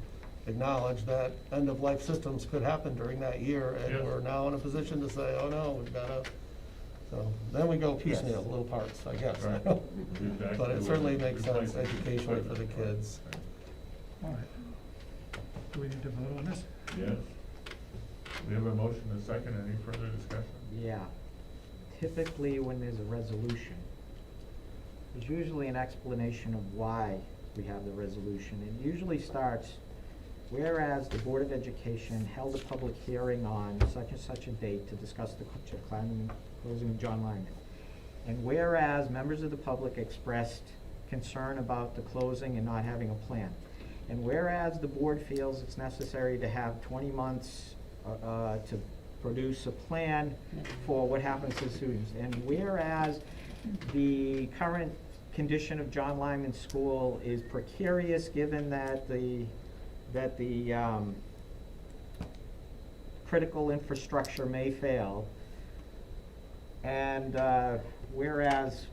acknowledge that end-of-life systems could happen during that year, Yes. and we're now in a position to say, oh no, we've gotta, so, then we go piecemeal, Yes. little parts, I guess. Right. Exactly But it what certainly we makes replace sense it. educationally for the kids. All right. Do we need to vote on this? Yes. We have a motion and a second. Any further discussion? Yeah. Typically, when there's a resolution, there's usually an explanation of why we have the resolution. It usually starts, whereas the Board of Education held a public hearing on such and such a date to discuss the closing of John Lyman. And whereas members of the public expressed concern about the closing and not having a plan. And whereas the board feels it's necessary to have 20 months to produce a plan for what happens to students. And whereas the current condition of John Lyman School is precarious, given that the critical infrastructure may fail. And whereas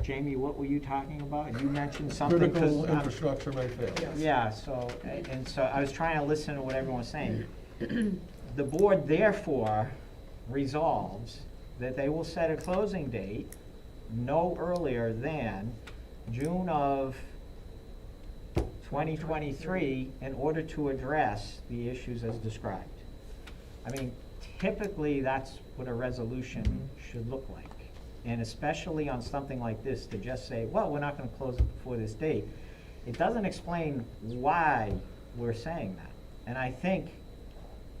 Jamie, what were you talking about? You mentioned something. 'Cause Critical I'm- infrastructure may fail. Yeah, so, and so I was trying to listen to what everyone was saying. The board therefore resolves that they will set a closing date no earlier than June of 2023 in order to address the issues as described. I mean, typically, that's what a resolution should look like. And especially on something like this, to just say, well, we're not gonna close it before this date, it doesn't explain why we're saying that. And I think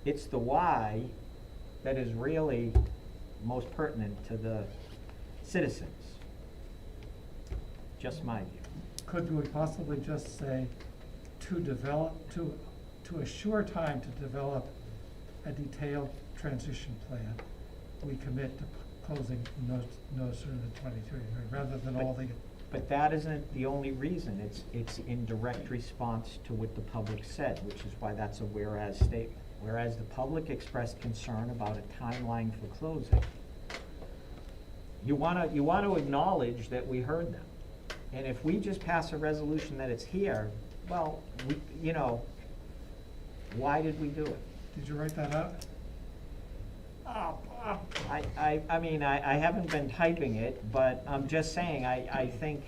it's the why that is really most pertinent to the citizens. Just my view. Could we possibly just say to develop, to assure time to develop a detailed transition plan, we commit to closing no sooner than 23, rather than all the. But that isn't the only reason. It's in direct response to what the public said, which is why that's a whereas statement. Whereas the public expressed concern about a timeline for closing. You wanna acknowledge that we heard them. And if we just pass a resolution that it's here, well, why did we do it? Did you write that out? I mean, I haven't been typing it, but I'm just saying, I think,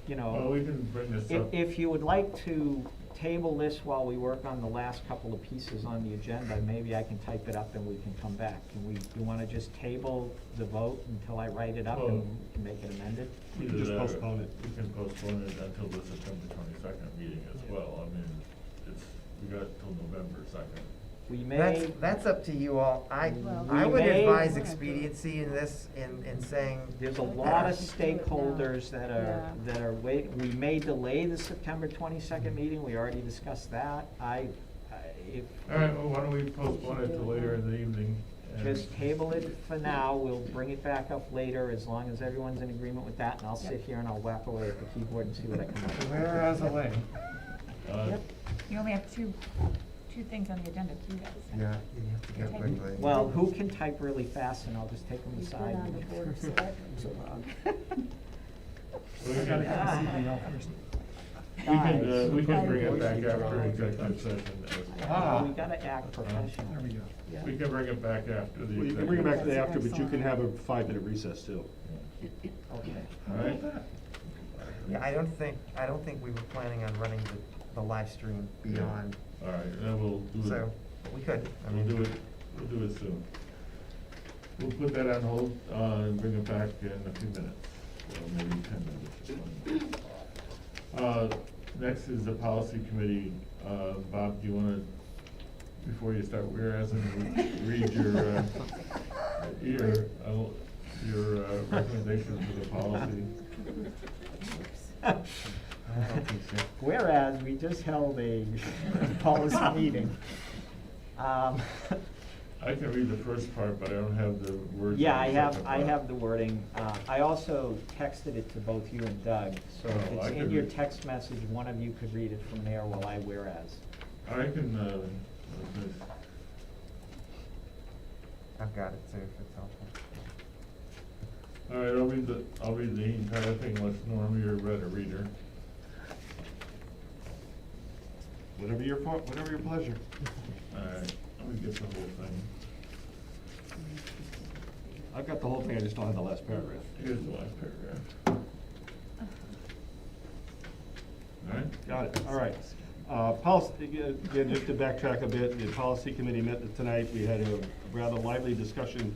Well, we can bring this up. if you would like to table this while we work on the last couple of pieces on the agenda, maybe I can type it up and we can come back. You wanna just table the vote until I write it up and we can make it amended? We can just postpone it. We can postpone it until the September 22nd meeting as well. I mean, we got till November 2nd. We may. That's up to you all. I We would may- advise expediency in this, in saying. There's a lot of stakeholders that are waiting. We may delay the September 22nd meeting, we already discussed that. If, All right, well, why don't we postpone it to later in the evening? and- just table it for now, we'll bring it back up later, as long as everyone's in agreement with that, and I'll sit here and I'll whack away at the keyboard and see what I come up with. Whereas a lane. Uh, You only have two things on the agenda, too, guys. Yeah, you have to go Okay. quickly. Well, who can type really fast, and I'll just take them aside. on the board of selectmen so long. we I gotta can- get the CBO first. We can bring it back after executive session. We gotta act There professional. we go. We can bring it back after the. Well, you can bring it back to the executive after, but you can have a 5-minute recess too. Okay. All right? Yeah, I don't think we were planning on running the live stream beyond, All right, then we'll do it. so, we could. I We'll mean, do it soon. We'll put that on hold, and bring it back in a few minutes, or maybe 10 minutes. Next is the policy committee. Bob, do you wanna, before you start whereasing, read your recommendation for the policy? Whereas we just held a policy meeting. I can read the first part, but I don't have the words. Yeah, on the second I part. have the wording. I also texted it to both you and Doug, so if Oh, I it's in could your read- text message, one of you could read it from there while I whereas. I can, I've got it too, if it's helpful. all right, I'll read the entire thing unless Norm, you're a better reader. Whatever your pleasure. All right, let me get the whole thing. I've got the whole thing, I just don't have the last paragraph. Here's the last paragraph. All right? Got it, all right. Policy, again, just to backtrack a bit, the policy committee met tonight. We had a rather lively discussion,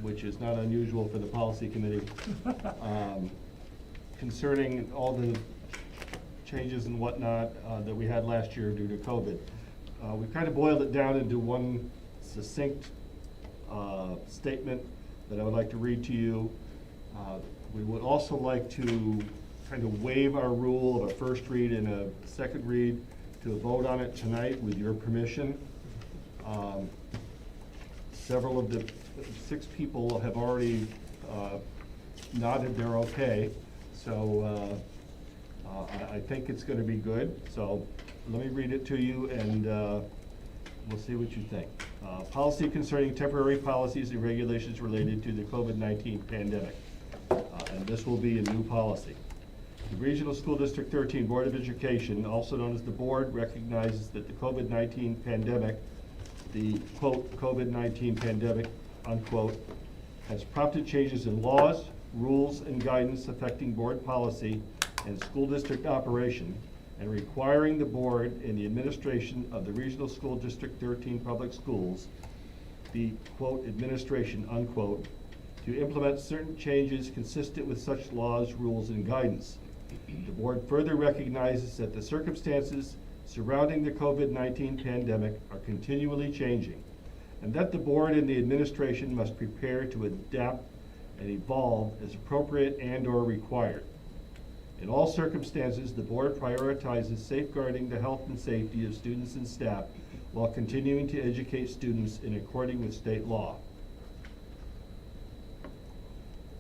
which is not unusual for the policy committee, concerning all the changes and whatnot that we had last year due to COVID. We kind of boiled it down into one succinct statement that I would like to read to you. We would also like to kind of waive our rule of a first read and a second read to vote on it tonight with your permission. Several of the 6 people have already nodded they're okay, so I think it's gonna be good. So let me read it to you and we'll see what you think. Policy concerning temporary policies and regulations related to the COVID-19 pandemic. and this will be a new policy. The Regional School District 13 Board of Education, also known as the board, recognizes that the COVID-19 pandemic, the quote, COVID-19 pandemic, unquote, has prompted changes in laws, rules, and guidance affecting board policy and school district operation, and requiring the board and the administration of the Regional School District 13 Public Schools, the quote, administration, unquote, to implement certain changes consistent with such laws, rules, and guidance. The board further recognizes that the circumstances surrounding the COVID-19 pandemic are continually changing, and that the board and the administration must prepare to adapt and evolve as appropriate and/or required. In all circumstances, the board prioritizes safeguarding the health and safety of students and staff while continuing to educate students in accordance with state law.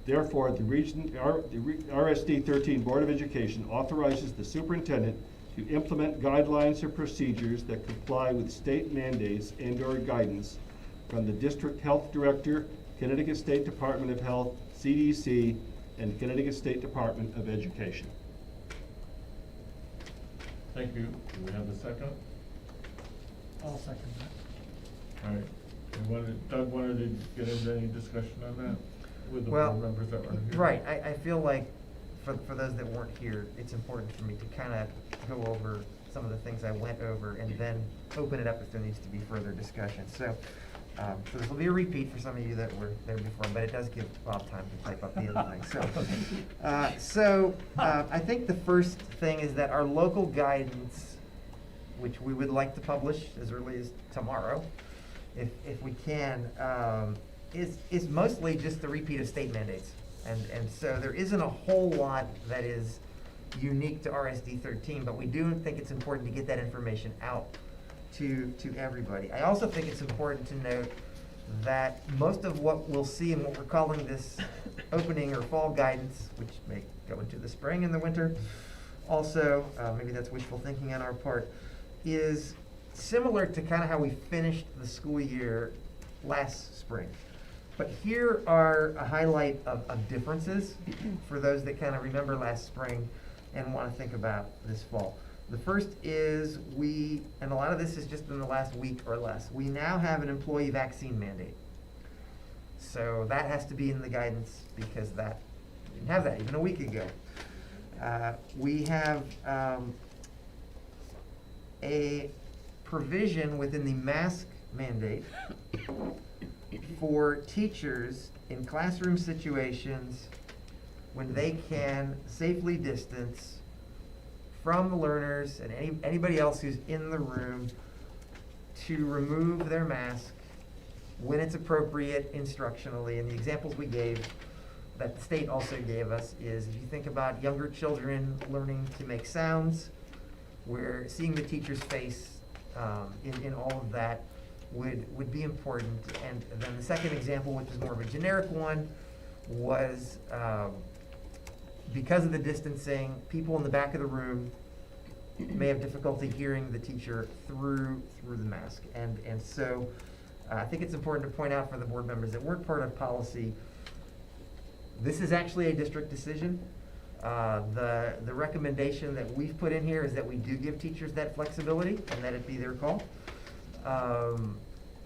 Therefore, the RSD13 Board of Education authorizes the superintendent to implement guidelines or procedures that comply with state mandates and/or guidance from the district health director, Connecticut State Department of Health, CDC, and Connecticut State Department of Education. Thank you. Do we have a second? I'll second that. All right. And Doug wanted to get into any discussion on that with the Well, board members that were here? Right, I feel like for those that weren't here, it's important for me to kind of go over some of the things I went over and then open it up if there needs to be further discussion. So this will be a repeat for some of you that were there before, but it does give Bob time to type up the other thing. So I think the first thing is that our local guidance, which we would like to publish as early as tomorrow, if we can, is mostly just the repeat of state mandates. And so there isn't a whole lot that is unique to RSD13, but we do think it's important to get that information out to everybody. I also think it's important to note that most of what we'll see in what we're calling this opening or fall guidance, which may go into the spring and the winter, also, maybe that's wishful thinking on our part, is similar to kind of how we finished the school year last spring. But here are a highlight of differences for those that kind of remember last spring and want to think about this fall. The first is and a lot of this is just in the last week or less, we now have an employee vaccine mandate. So that has to be in the guidance because we didn't have that even a week ago. We have a provision within the mask mandate for teachers in classroom situations when they can safely distance from the learners and anybody else who's in the room to remove their mask when it's appropriate instructionally. And the examples we gave that the state also gave us is if you think about younger children learning to make sounds, where seeing the teacher's face in all of that would be important. And then the second example, which is more of a generic one, was because of the distancing, people in the back of the room may have difficulty hearing the teacher through the mask. And so I think it's important to point out for the board members that weren't part of policy, this is actually a district decision. The recommendation that we've put in here is that we do give teachers that flexibility and that it be their call.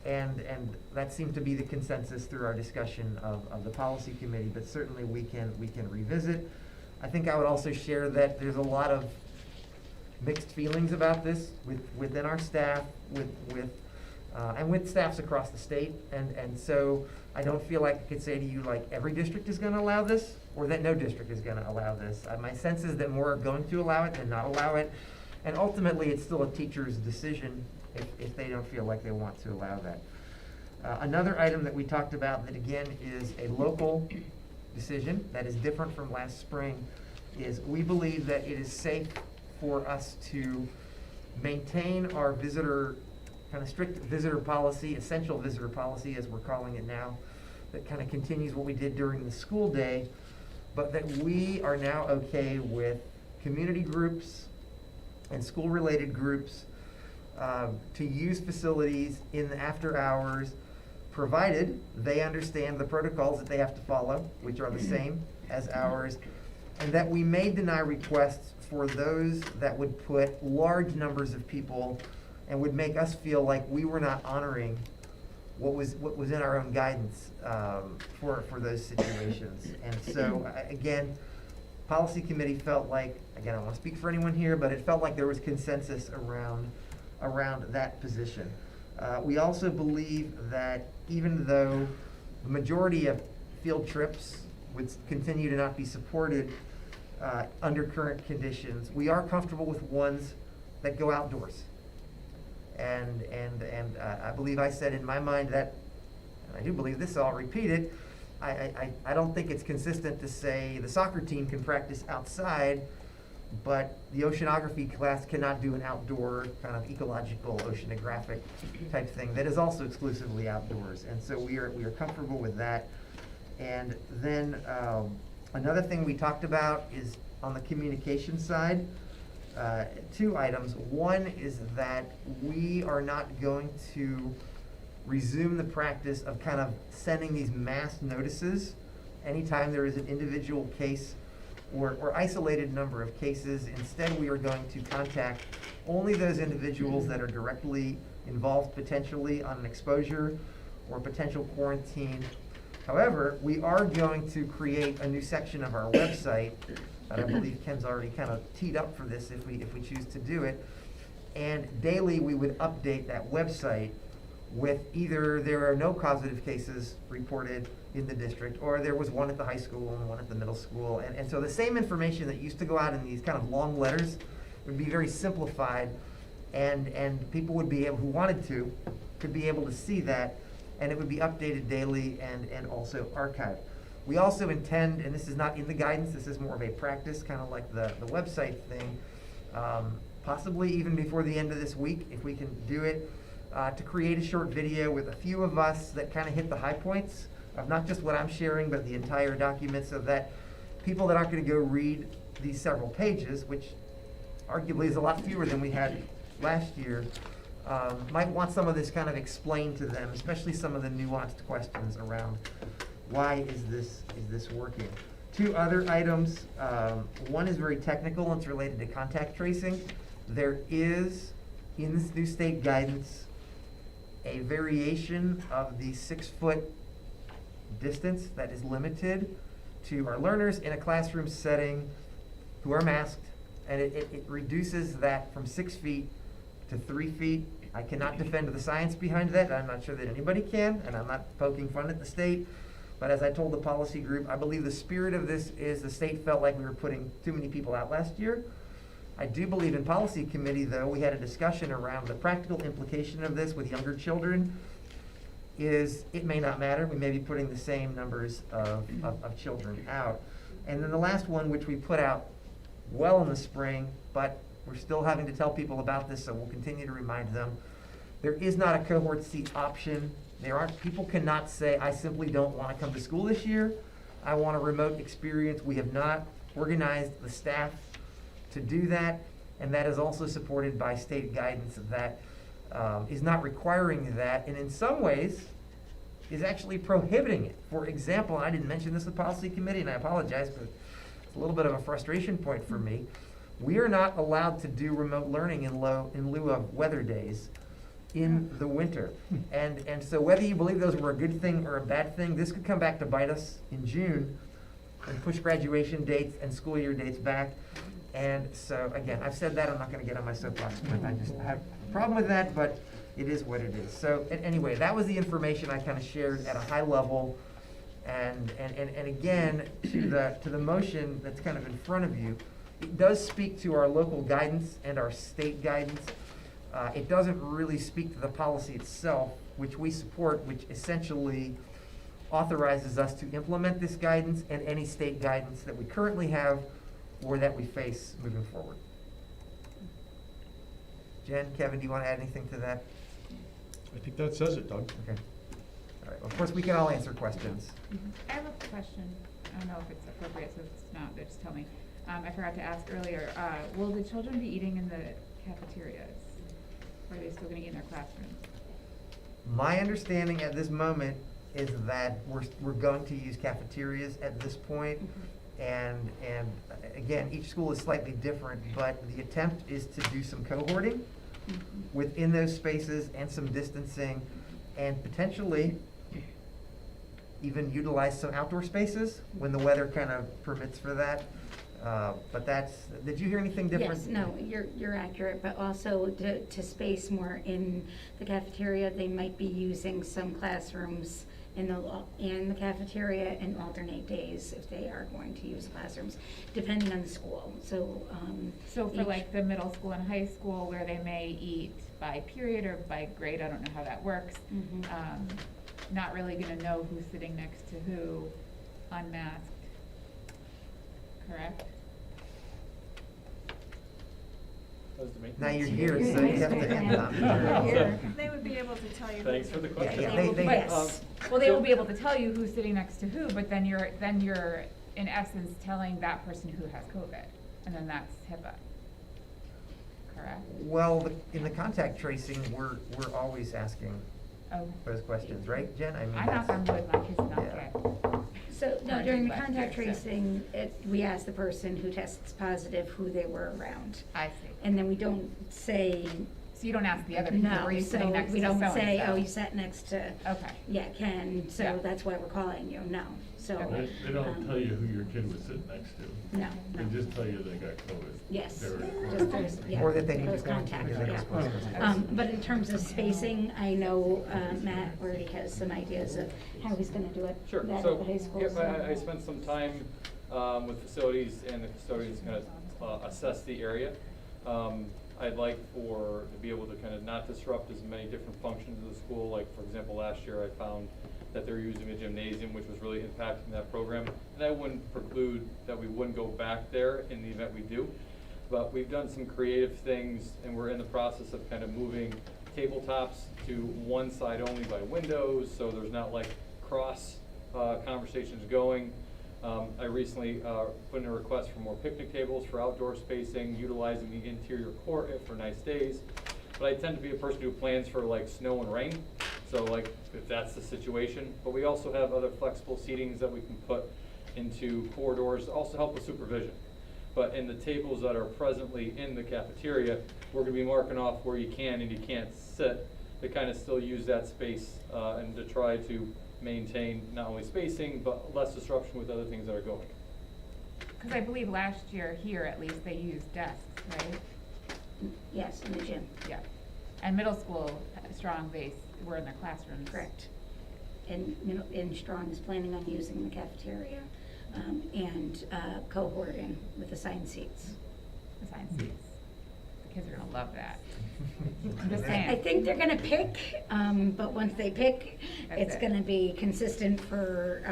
And that seemed to be the consensus through our discussion of the policy committee, but certainly we can revisit. I think I would also share that there's a lot of mixed feelings about this within our staff, and with staffs across the state. And so I don't feel like I could say to you like every district is gonna allow this or that no district is gonna allow this. My sense is that more are going to allow it than not allow it. And ultimately, it's still a teacher's decision if they don't feel like they want to allow that. Another item that we talked about that again is a local decision that is different from last spring is we believe that it is safe for us to maintain our kind of strict visitor policy, essential visitor policy as we're calling it now, that kind of continues what we did during the school day, but that we are now okay with community groups and school-related groups to use facilities in the after hours, provided they understand the protocols that they have to follow, which are the same as ours, and that we may deny requests for those that would put large numbers of people and would make us feel like we were not honoring what was in our own guidance for those situations. And so, again, policy committee felt like, again, I don't want to speak for anyone here, but it felt like there was consensus around that position. We also believe that even though the majority of field trips would continue to not be supported under current conditions, we are comfortable with ones that go outdoors. And I believe I said in my mind that, and I do believe this, so I'll repeat it, I don't think it's consistent to say the soccer team can practice outside, but the oceanography class cannot do an outdoor kind of ecological oceanographic type thing that is also exclusively outdoors. And so we are comfortable with that. And then another thing we talked about is on the communication side, two items. One is that we are not going to resume the practice of kind of sending these mass notices anytime there is an individual case or isolated number of cases. Instead, we are going to contact only those individuals that are directly involved potentially on an exposure or potential quarantine. However, we are going to create a new section of our website that I believe Ken's already kind of teed up for this if we choose to do it. And daily we would update that website with either there are no causative cases reported in the district, or there was one at the high school and one at the middle school. And so the same information that used to go out in these kind of long letters would be very simplified, and people would be able, who wanted to, could be able to see that, and it would be updated daily and also archived. We also intend, and this is not in the guidance, this is more of a practice, kind of like the website thing, possibly even before the end of this week, if we can do it, to create a short video with a few of us that kind of hit the high points of not just what I'm sharing, but the entire document, so that people that aren't going to go read these several pages, which arguably is a lot fewer than we had last year, might want some of this kind of explained to them, especially some of the nuanced questions around why is this working. Two other items. One is very technical, and it's related to contact tracing. There is, in this new state guidance, a variation of the 6-foot distance that is limited to our learners in a classroom setting who are masked, and it reduces that from 6 feet to 3 feet. I cannot defend the science behind that. I'm not sure that anybody can, and I'm not poking fun at the state. But as I told the policy group, I believe the spirit of this is the state felt like we were putting too many people out last year. I do believe in policy committee, though, we had a discussion around the practical implication of this with younger children is it may not matter. We may be putting the same numbers of children out. And then the last one, which we put out well in the spring, but we're still having to tell people about this, so we'll continue to remind them. There is not a cohort seat option. People cannot say, I simply don't want to come to school this year. I want a remote experience. We have not organized the staff to do that, and that is also supported by state guidance that is not requiring that, and in some ways is actually prohibiting it. For example, and I didn't mention this with policy committee, and I apologize, but it's a little bit of a frustration point for me. We are not allowed to do remote learning in lieu of weather days in the winter. And so whether you believe those were a good thing or a bad thing, this could come back to bite us in June and push graduation dates and school year dates back. And so, again, I've said that, I'm not going to get on my soapbox, but I just have a problem with that, but it is what it is. So, anyway, that was the information I kind of shared at a high level. And again, to the motion that's kind of in front of you, it does speak to our local guidance and our state guidance. It doesn't really speak to the policy itself, which we support, which essentially authorizes us to implement this guidance and any state guidance that we currently have or that we face moving forward. Jen, Kevin, do you want to add anything to that? I think that says it, Doug. Okay. All right. Of course, we can all answer questions. I have a question. I don't know if it's appropriate, so if it's not, just tell me. I forgot to ask earlier, will the children be eating in the cafeterias? Or are they still going to eat in their classrooms? My understanding at this moment is that we're going to use cafeterias at this point. And again, each school is slightly different, but the attempt is to do some cohorting within those spaces and some distancing, and potentially even utilize some outdoor spaces when the weather kind of permits for that. But did you hear anything different? Yes, no, you're accurate, but also to space more in the cafeteria, they might be using some classrooms in the cafeteria and alternate days if they are going to use classrooms, depending on the school, so, So for like the middle school and high school where they may eat by period or by grade, I don't know how that works. Not really gonna know who's sitting next to who unmasked, correct? Now you're here, so you have to end on Here, they would be able to tell you. Thanks for the question. yes. Well, they will be able to tell you who's sitting next to who, but then you're in essence telling that person who has COVID, and then that's HIPAA, correct? Well, in the contact tracing, we're always asking Oh, those questions, right, Jen? I knock on wood, my kids not Yeah. get. So, no, during the But- contact tracing, we ask the person who tests positive who they were around. I see. And then we don't say, So you don't ask the other people, no, were you sitting so next to we so-and-so? don't say, oh, you sat next to, Okay. yeah, Ken, Yeah. so that's why we're calling you, no, so. They don't tell you who your kid was sitting next to. No, They no. just tell you they got COVID. Yes, They were- just those, yeah. Or that they need to those quarantine contacts, because they were yeah. supposed to. But in terms of spacing, I know, Matt already has some ideas of how he's gonna do it. Sure, that so, at the high school, yep, so- I spent some time, with facilities, and the custodians kind of, assess the area. I'd like to be able to kind of not disrupt as many different functions of the school, like, for example, last year I found that they're using a gymnasium, which was really impacting that program, and that wouldn't preclude that we wouldn't go back there in the event we do. But we've done some creative things, and we're in the process of kind of moving tabletops to one side only by windows, so there's not like cross conversations going. I recently put in a request for more picnic tables for outdoor spacing, utilizing the interior court for nice days. But I tend to be a person who plans for like snow and rain, so like if that's the situation. But we also have other flexible seatings that we can put into corridors to also help with supervision. But in the tables that are presently in the cafeteria, we're gonna be marking off where you can and you can't sit to kind of still use that space and to try to maintain not only spacing, but less disruption with other things that are going. Because I believe last year here at least they used desks, right? Yes, in the gym. Yeah. And middle school, Strong base, were in their classrooms. Correct. And Strong is planning on using the cafeteria, and cohorting with assigned seats. Assigned seats. The kids are gonna love that. I'm just saying. I think they're gonna pick, but once they pick, That's it's it. gonna be consistent for,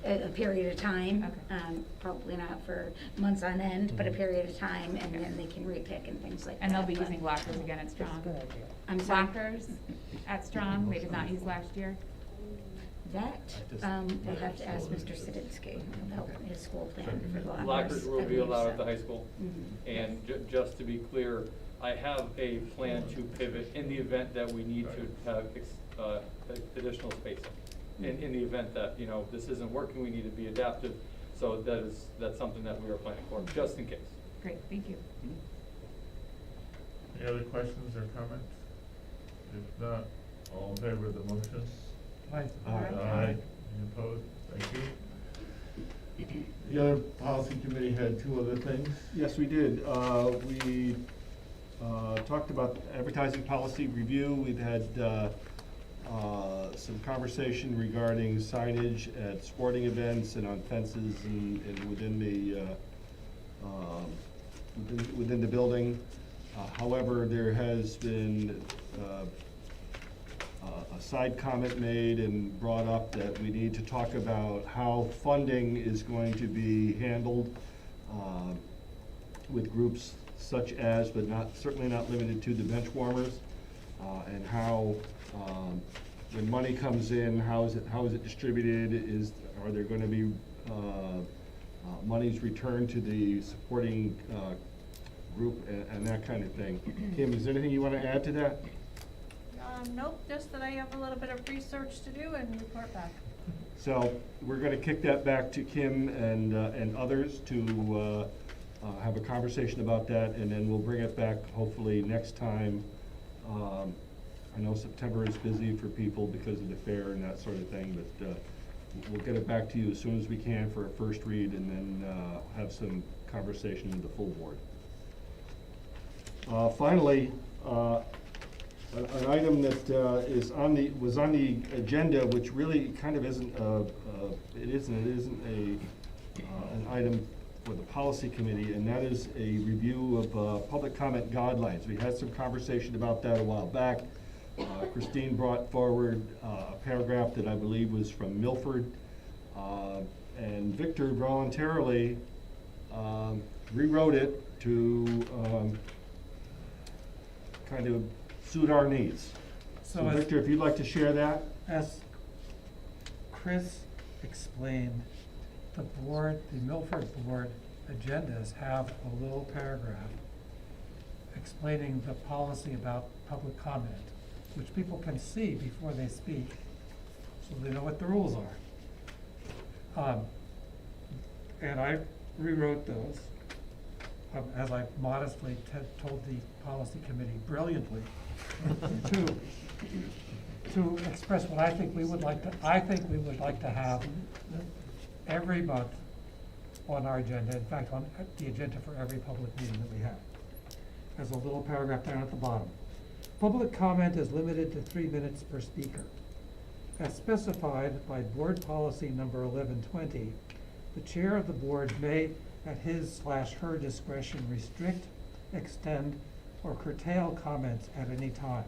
a period of time. Okay. Probably not for months on end, but a period of time, and then they can repick and things like that. And they'll be but- using lockers again at Strong. I'm sorry. Lockers at Strong, they did not use last year. That, we'll have to ask Mr. Sidinsky about his school plan for the lockers. Lockers will I be believe allowed so. at the high school. Mhm. And just to be clear, I have a plan to pivot in the event that we need to have additional spacing. In the event that, you know, this isn't working, we need to be adaptive. So that's something that we are planning for, just in case. Great, thank you. Any other questions or comments? If not, all in favor of the motion? Aye. Aye. Any opposed? Thank you. The other policy committee had two other things. Yes, we did. We talked about advertising policy review. We've had some conversation regarding signage at sporting events and on fences and within the building. However, there has been a side comment made and brought up that we need to talk about how funding is going to be handled with groups such as, but certainly not limited to, the bench warmers, and how, when money comes in, how is it distributed? Are there going to be monies returned to the supporting group and that kind of thing? Kim, is there anything you want to add to that? Nope, just that I have a little bit of research to do and report back. So we're gonna kick that back to Kim and others to have a conversation about that, and then we'll bring it back hopefully next time. I know September is busy for people because of the fair and that sort of thing, but we'll get it back to you as soon as we can for a first read, and then have some conversation with the full board. Finally, an item that was on the agenda, which really kind of isn't an item for the policy committee, and that is a review of public comment guidelines. We had some conversation about that a while back. Christine brought forward a paragraph that I believe was from Milford, and Victor voluntarily rewrote it to kind of suit our needs. So as- Victor, if you'd like to share that. As Chris explained, the Milford board agendas have a little paragraph explaining the policy about public comment, which people can see before they speak, so they know what the rules are. And I rewrote those, as I modestly told the policy committee brilliantly, to express what I think we would like to have every month on our agenda, in fact, on the agenda for every public meeting that we have. There's a little paragraph down at the bottom. Public comment is limited to 3 minutes per speaker. As specified by board policy number 1120, the chair of the board may, at his/her discretion, restrict, extend, or curtail comments at any time.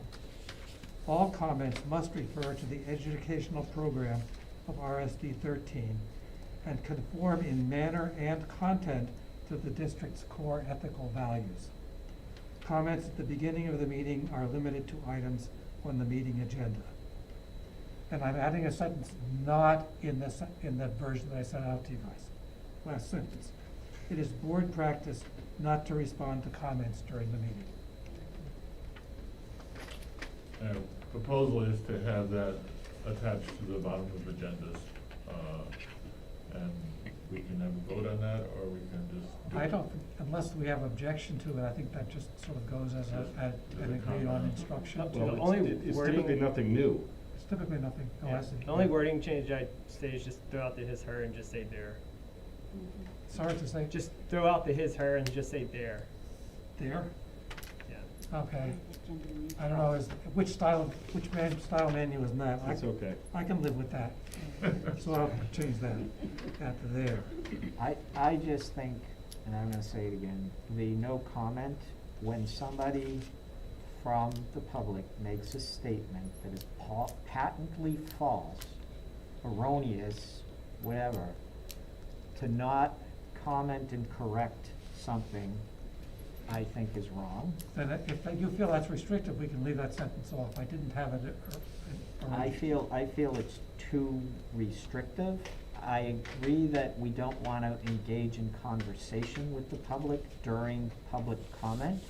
All comments must refer to the educational program of RSD13 and conform in manner and content to the district's core ethical values. Comments at the beginning of the meeting are limited to items on the meeting agenda. And I'm adding a sentence not in the version that I sent out to you guys. Last sentence. It is board practice not to respond to comments during the meeting. Proposal is to have that attached to the bottom of agendas. And we can have a vote on that, or we can just do I it. don't, unless we have objection to it, I think that just sort of goes as an agreed on instruction. Well, it's typically nothing new. It's typically nothing, oh, I see. The only wording change I'd say is just throw out the his, her, and just say there. Sorry to say. Just throw out the his, her, and just say there. There? Yeah. Okay. I don't know, which style menu is that? That's okay. I can live with that. So I'll change that to there. I just think, and I'm gonna say it again, the no comment, when somebody from the public makes a statement that is patently false, erroneous, whatever, to not comment and correct something, I think is wrong. Then if you feel that's restrictive, we can leave that sentence off. I didn't have it. I feel it's too restrictive. I agree that we don't want to engage in conversation with the public during public comment,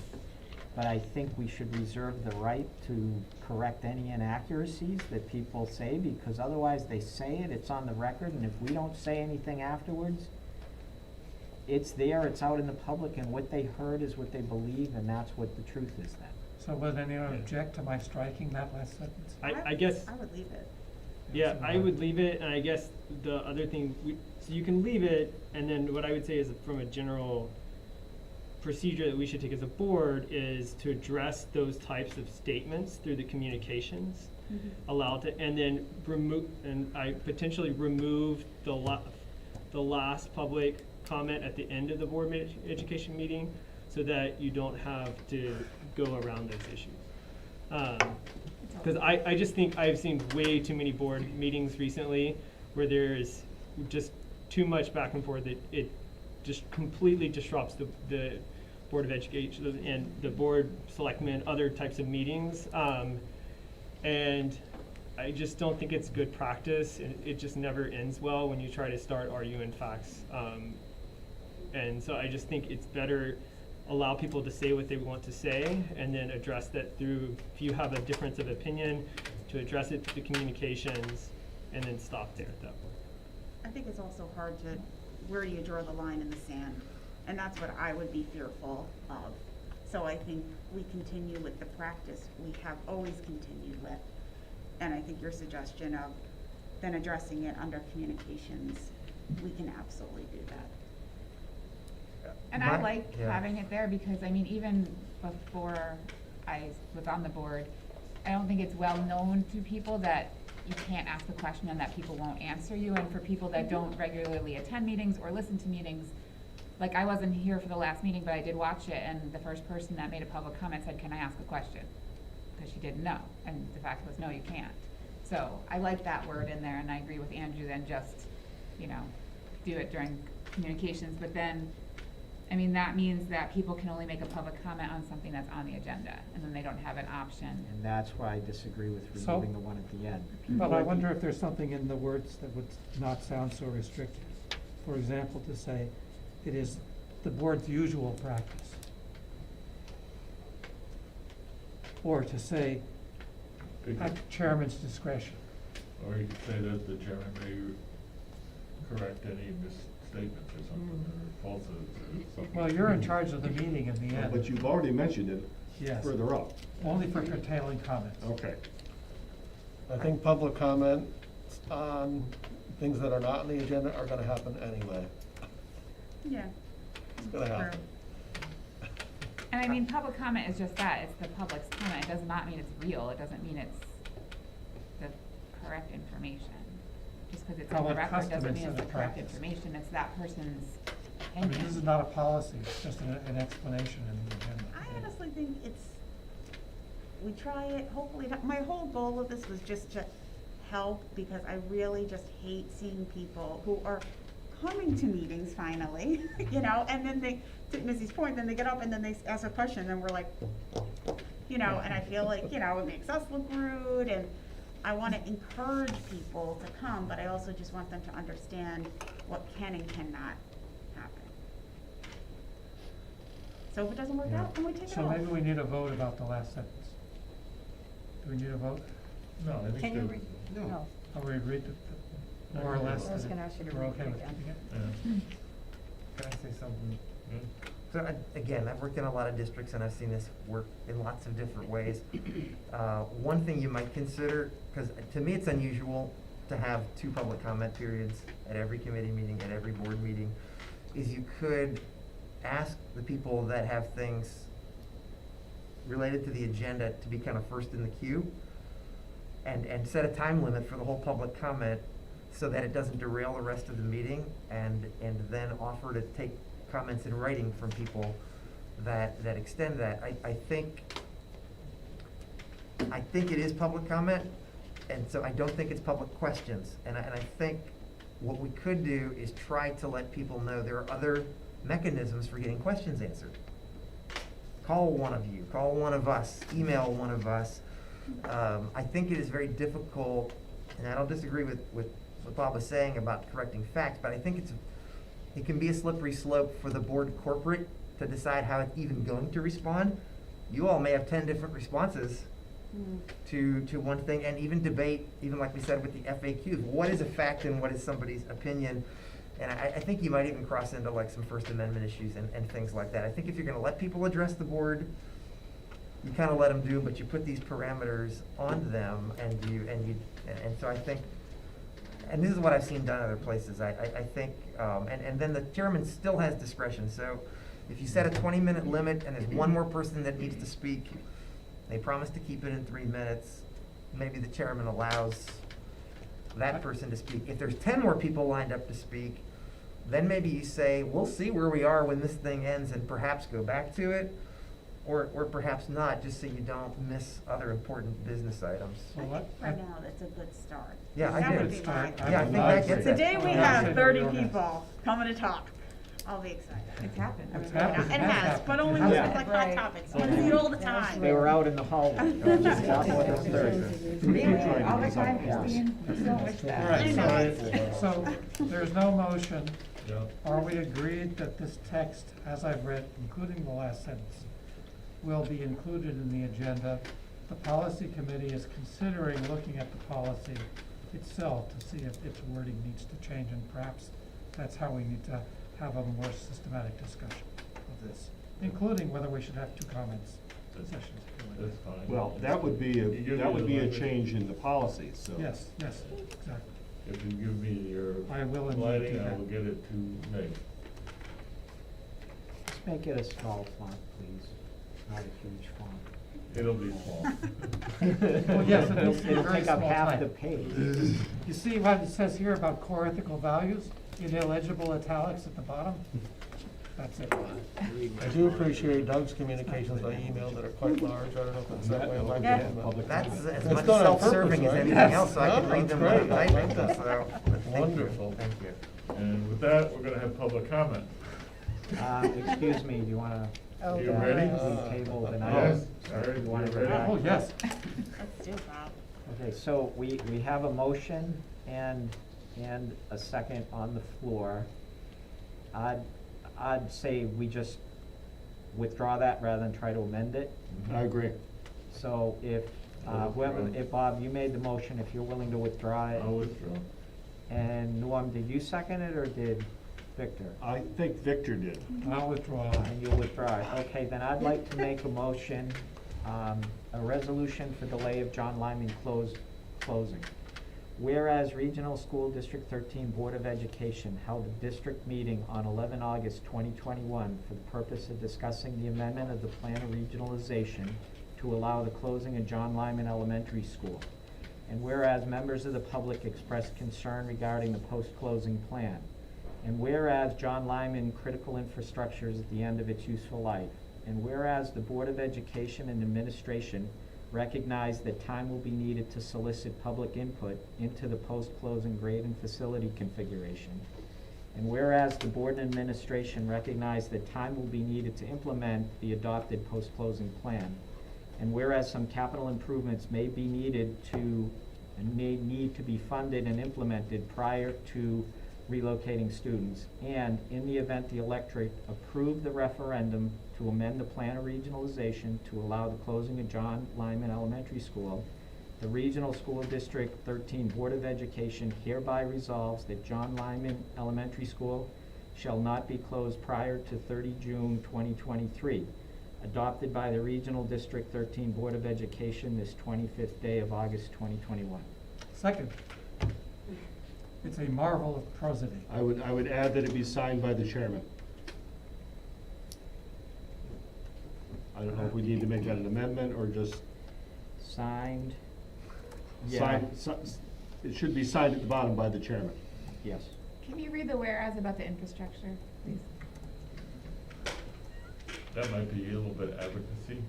but I think we should reserve the right to correct any inaccuracies that people say, because otherwise they say it, it's on the record, and if we don't say anything afterwards, it's there, it's out in the public, and what they heard is what they believe, and that's what the truth is then. So would anyone object to my striking that last sentence? I guess. I would leave it. Yeah, I would leave it, and I guess the other thing, so you can leave it, and then what I would say is from a general procedure that we should take as a board is to address those types of statements through the communications, allow to, and then remove, and I potentially remove the last public comment at the end of the board education meeting, so that you don't have to go around those issues. Because I just think I've seen way too many board meetings recently where there's just too much back and forth that it just completely disrupts the Board of Education and the board selectmen, other types of meetings. And I just don't think it's good practice. It just never ends well when you try to start arguing facts. And so I just think it's better allow people to say what they want to say, and then address that through, if you have a difference of opinion, to address it through the communications, and then stop there at that point. I think it's also hard to, where do you draw the line in the sand? And that's what I would be fearful of. So I think we continue with the practice we have always continued with. And I think your suggestion of then addressing it under communications, we can absolutely do that. And I like having it there because, I mean, even before I was on the board, I don't think it's well known to people that you can't ask a question and that people won't answer you. And for people that don't regularly attend meetings or listen to meetings, like I wasn't here for the last meeting, but I did watch it, and the first person that made a public comment said, "Can I ask a question?" Because she didn't know, and the fact was, no, you can't. So I like that word in there, and I agree with Andrew, then just, you know, do it during communications. But then, I mean, that means that people can only make a public comment on something that's on the agenda, and then they don't have an option. And that's why I disagree with So- removing the one at the end. But I wonder if there's something in the words that would not sound so restrictive. For example, to say, it is the board's usual practice. Or to say, at chairman's discretion. Or you could say that the chairman may correct any misstatements or something, or falsehoods or something. Well, you're in charge of the meeting in the end. But you've already mentioned it Yes. further up. Only for curtailing comments. Okay. I think public comment on things that are not on the agenda are gonna happen anyway. Yeah. It's gonna happen. And I mean, public comment is just that, it's the public's comment, it does not mean it's real, it doesn't mean it's the correct information. Just because it's on the Public record doesn't custom mean it's instead the of correct practice. information, it's that person's I mean, opinion. this is not a policy, it's just an explanation in the agenda. I honestly think we try it, hopefully, my whole goal of this was just to help, because I really just hate seeing people who are coming to meetings finally, you know, and then they, to Missy's point, then they get up and then they ask a question and we're like, you know, and I feel like, you know, it makes us look rude, and I wanna encourage people to come, but I also just want them to understand what can and cannot happen. So if it doesn't work out, then we take it So off. maybe we need a vote about the last sentence. Do we need a vote? No, I think Can you that- no. Are we agreed that, more or less, I was that gonna ask you to we're read okay it with again. keeping it? yeah. Can I say something? Yeah. So again, I've worked in a lot of districts and I've seen this work in lots of different ways. One thing you might consider, because to me it's unusual to have 2 public comment periods at every committee meeting, at every board meeting, is you could ask the people that have things related to the agenda to be kind of first in the queue, and set a time limit for the whole public comment so that it doesn't derail the rest of the meeting, and then offer to take comments in writing from people that extend that. I think it is public comment, and so I don't think it's public questions. And I think what we could do is try to let people know there are other mechanisms for getting questions answered. Call one of you, call one of us, email one of us. I think it is very difficult, and I don't disagree with what Bob was saying about correcting facts, but I think it can be a slippery slope for the board corporate to decide how it's even going to respond. You all may have 10 different responses to one thing, and even debate, even like we said with the FAQs, what is a fact and what is somebody's opinion? And I think you might even cross into like some First Amendment issues and things like that. I think if you're gonna let people address the board, you kind of let them do, but you put these parameters on them, and so I think, and this is what I've seen done other places, I think, and then the chairman still has discretion. So if you set a 20-minute limit and there's one more person that needs to speak, they promise to keep it in 3 minutes, maybe the chairman allows that person to speak. If there's 10 more people lined up to speak, then maybe you say, we'll see where we are when this thing ends and perhaps go back to it, or perhaps not, just so you don't miss other important business items. Well, what? Right now, that's a good start. Yeah, I That did. would be my- Yeah, I think that gets The it. day we Yeah. have Yeah. 30 Yeah. people coming to talk, I'll be excited. It's happened. It's You know, happened. It Has has, happened. but only It has with happened. like hot Right. topics. I see it all the time. They were out in the hallway. Just stop with us Thursday. Yeah, all the time, Christine, you don't wish that. All right, I know. so there's no motion Yeah. Are we agreed that this text, as I've read, including the last sentence, will be included in the agenda? The policy committee is considering looking at the policy itself to see if its wording needs to change, and perhaps that's how we need to have a more systematic discussion of this, including whether we should have two comments sessions. That's fine. Well, that would be You give a me the language. change in the policy, so. Yes, yes, exactly. If you give me your I will indeed lighting, do I that. will get it to Meg. Just make it a small font, please, not a huge font. It'll be small. Well, yes, it needs to be It'll very take up small half type. the page. You see what it says here about core ethical values in illegible italics at the bottom? That's it. I do appreciate Doug's communications by email that are quite large. I don't know if it's that way on my Yeah, end, but- that's as It's much done on self-serving purpose, as right? anything Yes. else, so I can No, read that's them when great. I'm I like typing, that. so, thank you. Wonderful. Thank you. And with that, we're gonna have public comment. Excuse me, do you wanna? Are you ready? Table the Yes, item? all right, You wanna you're go ready? back? Oh, yes. Let's do that. Okay, so we have a motion and a second on the floor. I'd say we just withdraw that rather than try to amend it. I agree. So if, if Bob, you made the motion, if you're willing to withdraw it. I'll withdraw. And Norm, did you second it or did Victor? I think Victor did. I'll withdraw. And you'll withdraw it. Okay, then I'd like to make a motion, a resolution for delay of John Lyman closing. Whereas Regional School District 13 Board of Education held a district meeting on 11 August 2021 for the purpose of discussing the amendment of the plan of regionalization to allow the closing of John Lyman Elementary School. And whereas members of the public expressed concern regarding the post-closing plan. And whereas John Lyman critical infrastructure is at the end of its useful life. And whereas the Board of Education and Administration recognize that time will be needed to solicit public input into the post-closing grade and facility configuration. And whereas the Board and Administration recognize that time will be needed to implement the adopted post-closing plan. And whereas some capital improvements may be needed to, and may need to be funded and implemented prior to relocating students, and in the event the electorate approve the referendum to amend the plan of regionalization to allow the closing of John Lyman Elementary School, the Regional School District 13 Board of Education hereby resolves that John Lyman Elementary School shall not be closed prior to 30 June 2023, adopted by the Regional District 13 Board of Education this 25th day of August 2021. Second. It's a marvel of prosody. I would add that it be signed by the chairman. I don't know if we need to make that an amendment or just Signed? it should be signed at the bottom by the chairman. Yes. Can you read the whereas about the infrastructure, please? That might be a little bit advocacy.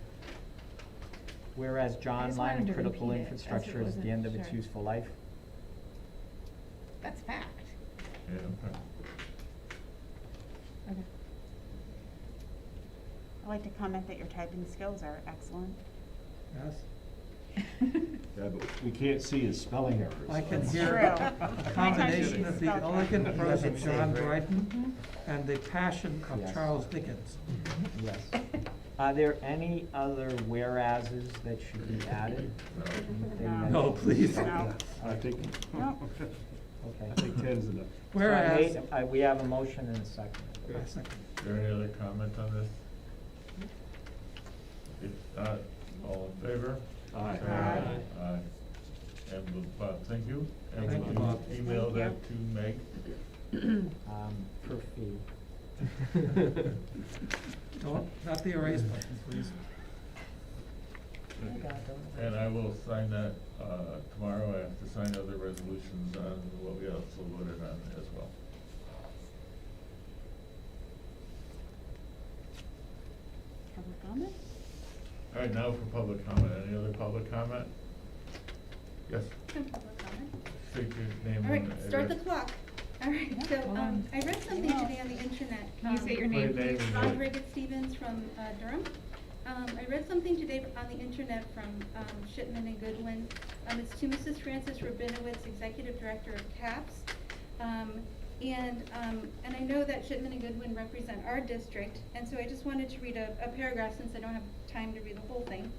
Whereas I John just wanted Lyman to critical repeat it, as it infrastructure is at the wasn't end of its sure. useful life. That's fact. Yeah, okay. Okay. I'd like to comment that your typing skills are excellent. Yes. Yeah, but we can't see his spelling errors. I can It's hear true. a combination of the Spelled elegant right. prose of It's John safe, right? Dryden and the passion of Yes. Charles Dickens. Yes. Are there any other whereases that should be added? Anything No. No, please. No. I think, No. Okay. I think 10's enough. So Whereas, we have a motion and a second. I second. Is there any other comment on this? If not, all in favor? Aye. Aye. And Bob, thank you. And Thank will you, Bob. you email Thank that to Meg? Per fee. Don't, not the erase button, please. And I will sign that, tomorrow. I have to sign other resolutions on what we also voted on as well. Public comment? All right, now for public comment. Any other public comment? Yes, Public comment. state your name All right, and start the address. clock. All right, so, hold on. I read something today on the internet. Can you state your name, Name please? and Audrey Stevens from, Durham. I read something today on the internet from, Shipman and Goodwin. It's to Mrs. Frances Rabinowitz, Executive Director of CAPS. And I know that Shipman and Goodwin represent our district, and so I just wanted to read a paragraph since I don't have time to read the whole thing.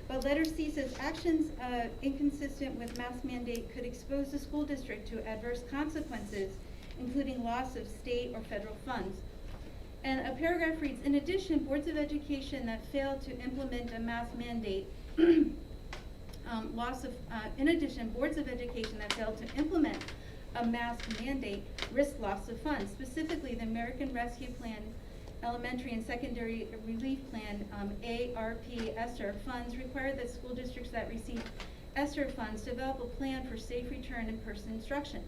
But letter C says, actions inconsistent with mask mandate could expose the school district to adverse consequences, including loss of state or federal funds. And a paragraph reads, in addition, boards of education that fail to implement a mask mandate, in addition, boards of education that fail to implement a mask mandate risk loss of funds. Specifically, the American Rescue Plan Elementary and Secondary Relief Plan, ARP ESSER funds require that school districts that receive ESSER funds develop a plan for safe return in-person instruction.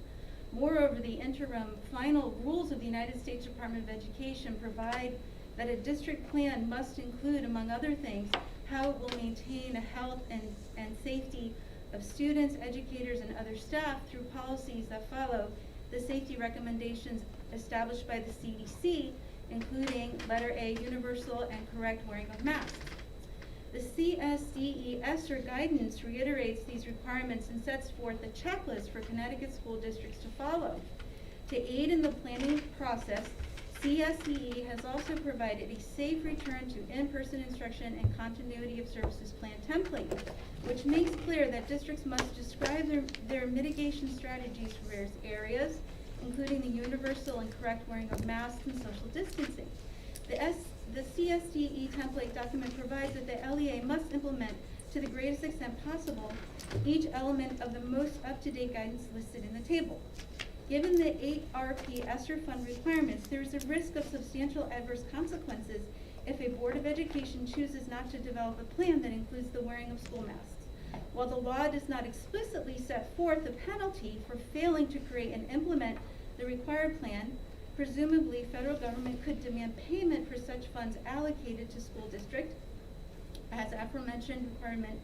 Moreover, the interim final rules of the United States Department of Education provide that a district plan must include, among other things, how it will maintain the health and safety of students, educators, and other staff through policies that follow the safety recommendations established by the CDC, including letter A, universal and correct wearing of masks. The CSDE ESSER guidance reiterates these requirements and sets forth a checklist for Connecticut school districts to follow. To aid in the planning process, CSDE has also provided a safe return to in-person instruction and continuity of services plan template, which makes clear that districts must describe their mitigation strategies for various areas, including the universal and correct wearing of masks and social distancing. The CSDE template document provides that the LEA must implement, to the greatest extent possible, each element of the most up-to-date guidance listed in the table. Given the ARP ESSER fund requirements, there is a risk of substantial adverse consequences if a Board of Education chooses not to develop a plan that includes the wearing of school masks. While the law does not explicitly set forth a penalty for failing to create and implement the required plan, presumably federal government could demand payment for such funds allocated to school district as aforementioned requirement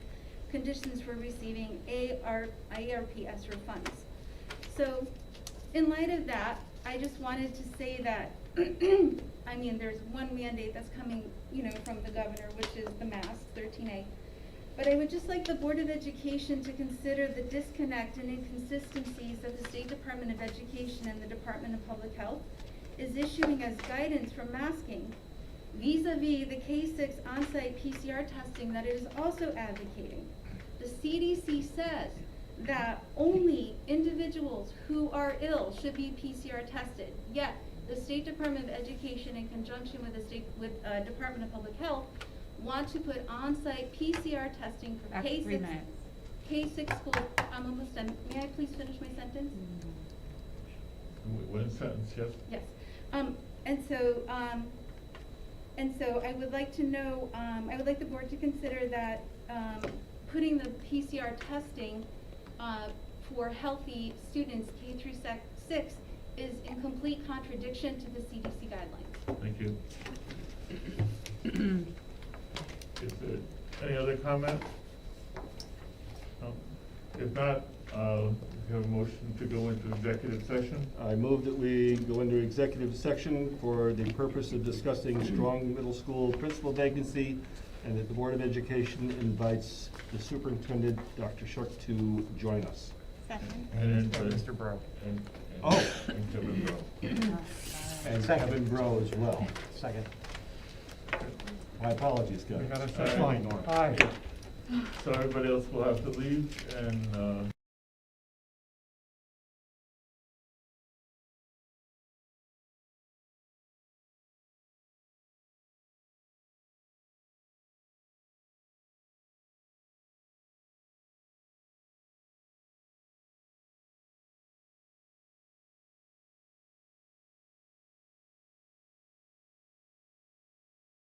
conditions for receiving ARP ESSER funds. So in light of that, I just wanted to say that, I mean, there's one mandate that's coming, from the governor, which is the mask, 13A. But I would just like the Board of Education to consider the disconnect and inconsistencies that the State Department of Education and the Department of Public Health is issuing as guidance for masking vis-a-vis the K-6 on-site PCR testing that it is also advocating. The CDC says that only individuals who are ill should be PCR tested, yet the State Department of Education, in conjunction with the Department of Public Health, want to put on-site PCR testing for K-6 schools. I'm almost done. May I please finish my sentence? One sentence, yes? Yes. And so I would like to know, I would like the board to consider that putting the PCR testing for healthy students K through 6 is in complete contradiction to the CDC guidelines. Thank you. Is there any other comment? No? If not, we have a motion to go into executive session. I move that we go into executive section for the purpose of discussing strong middle school principal vacancy, and that the Board of Education invites the superintendent, Dr. Shook, to join us. Second. And Mr. Bro. And Kevin Bro. And Kevin Bro as well. Second. My apologies, Kevin. We got a That's second. fine. Aye. So everybody else will have to leave, and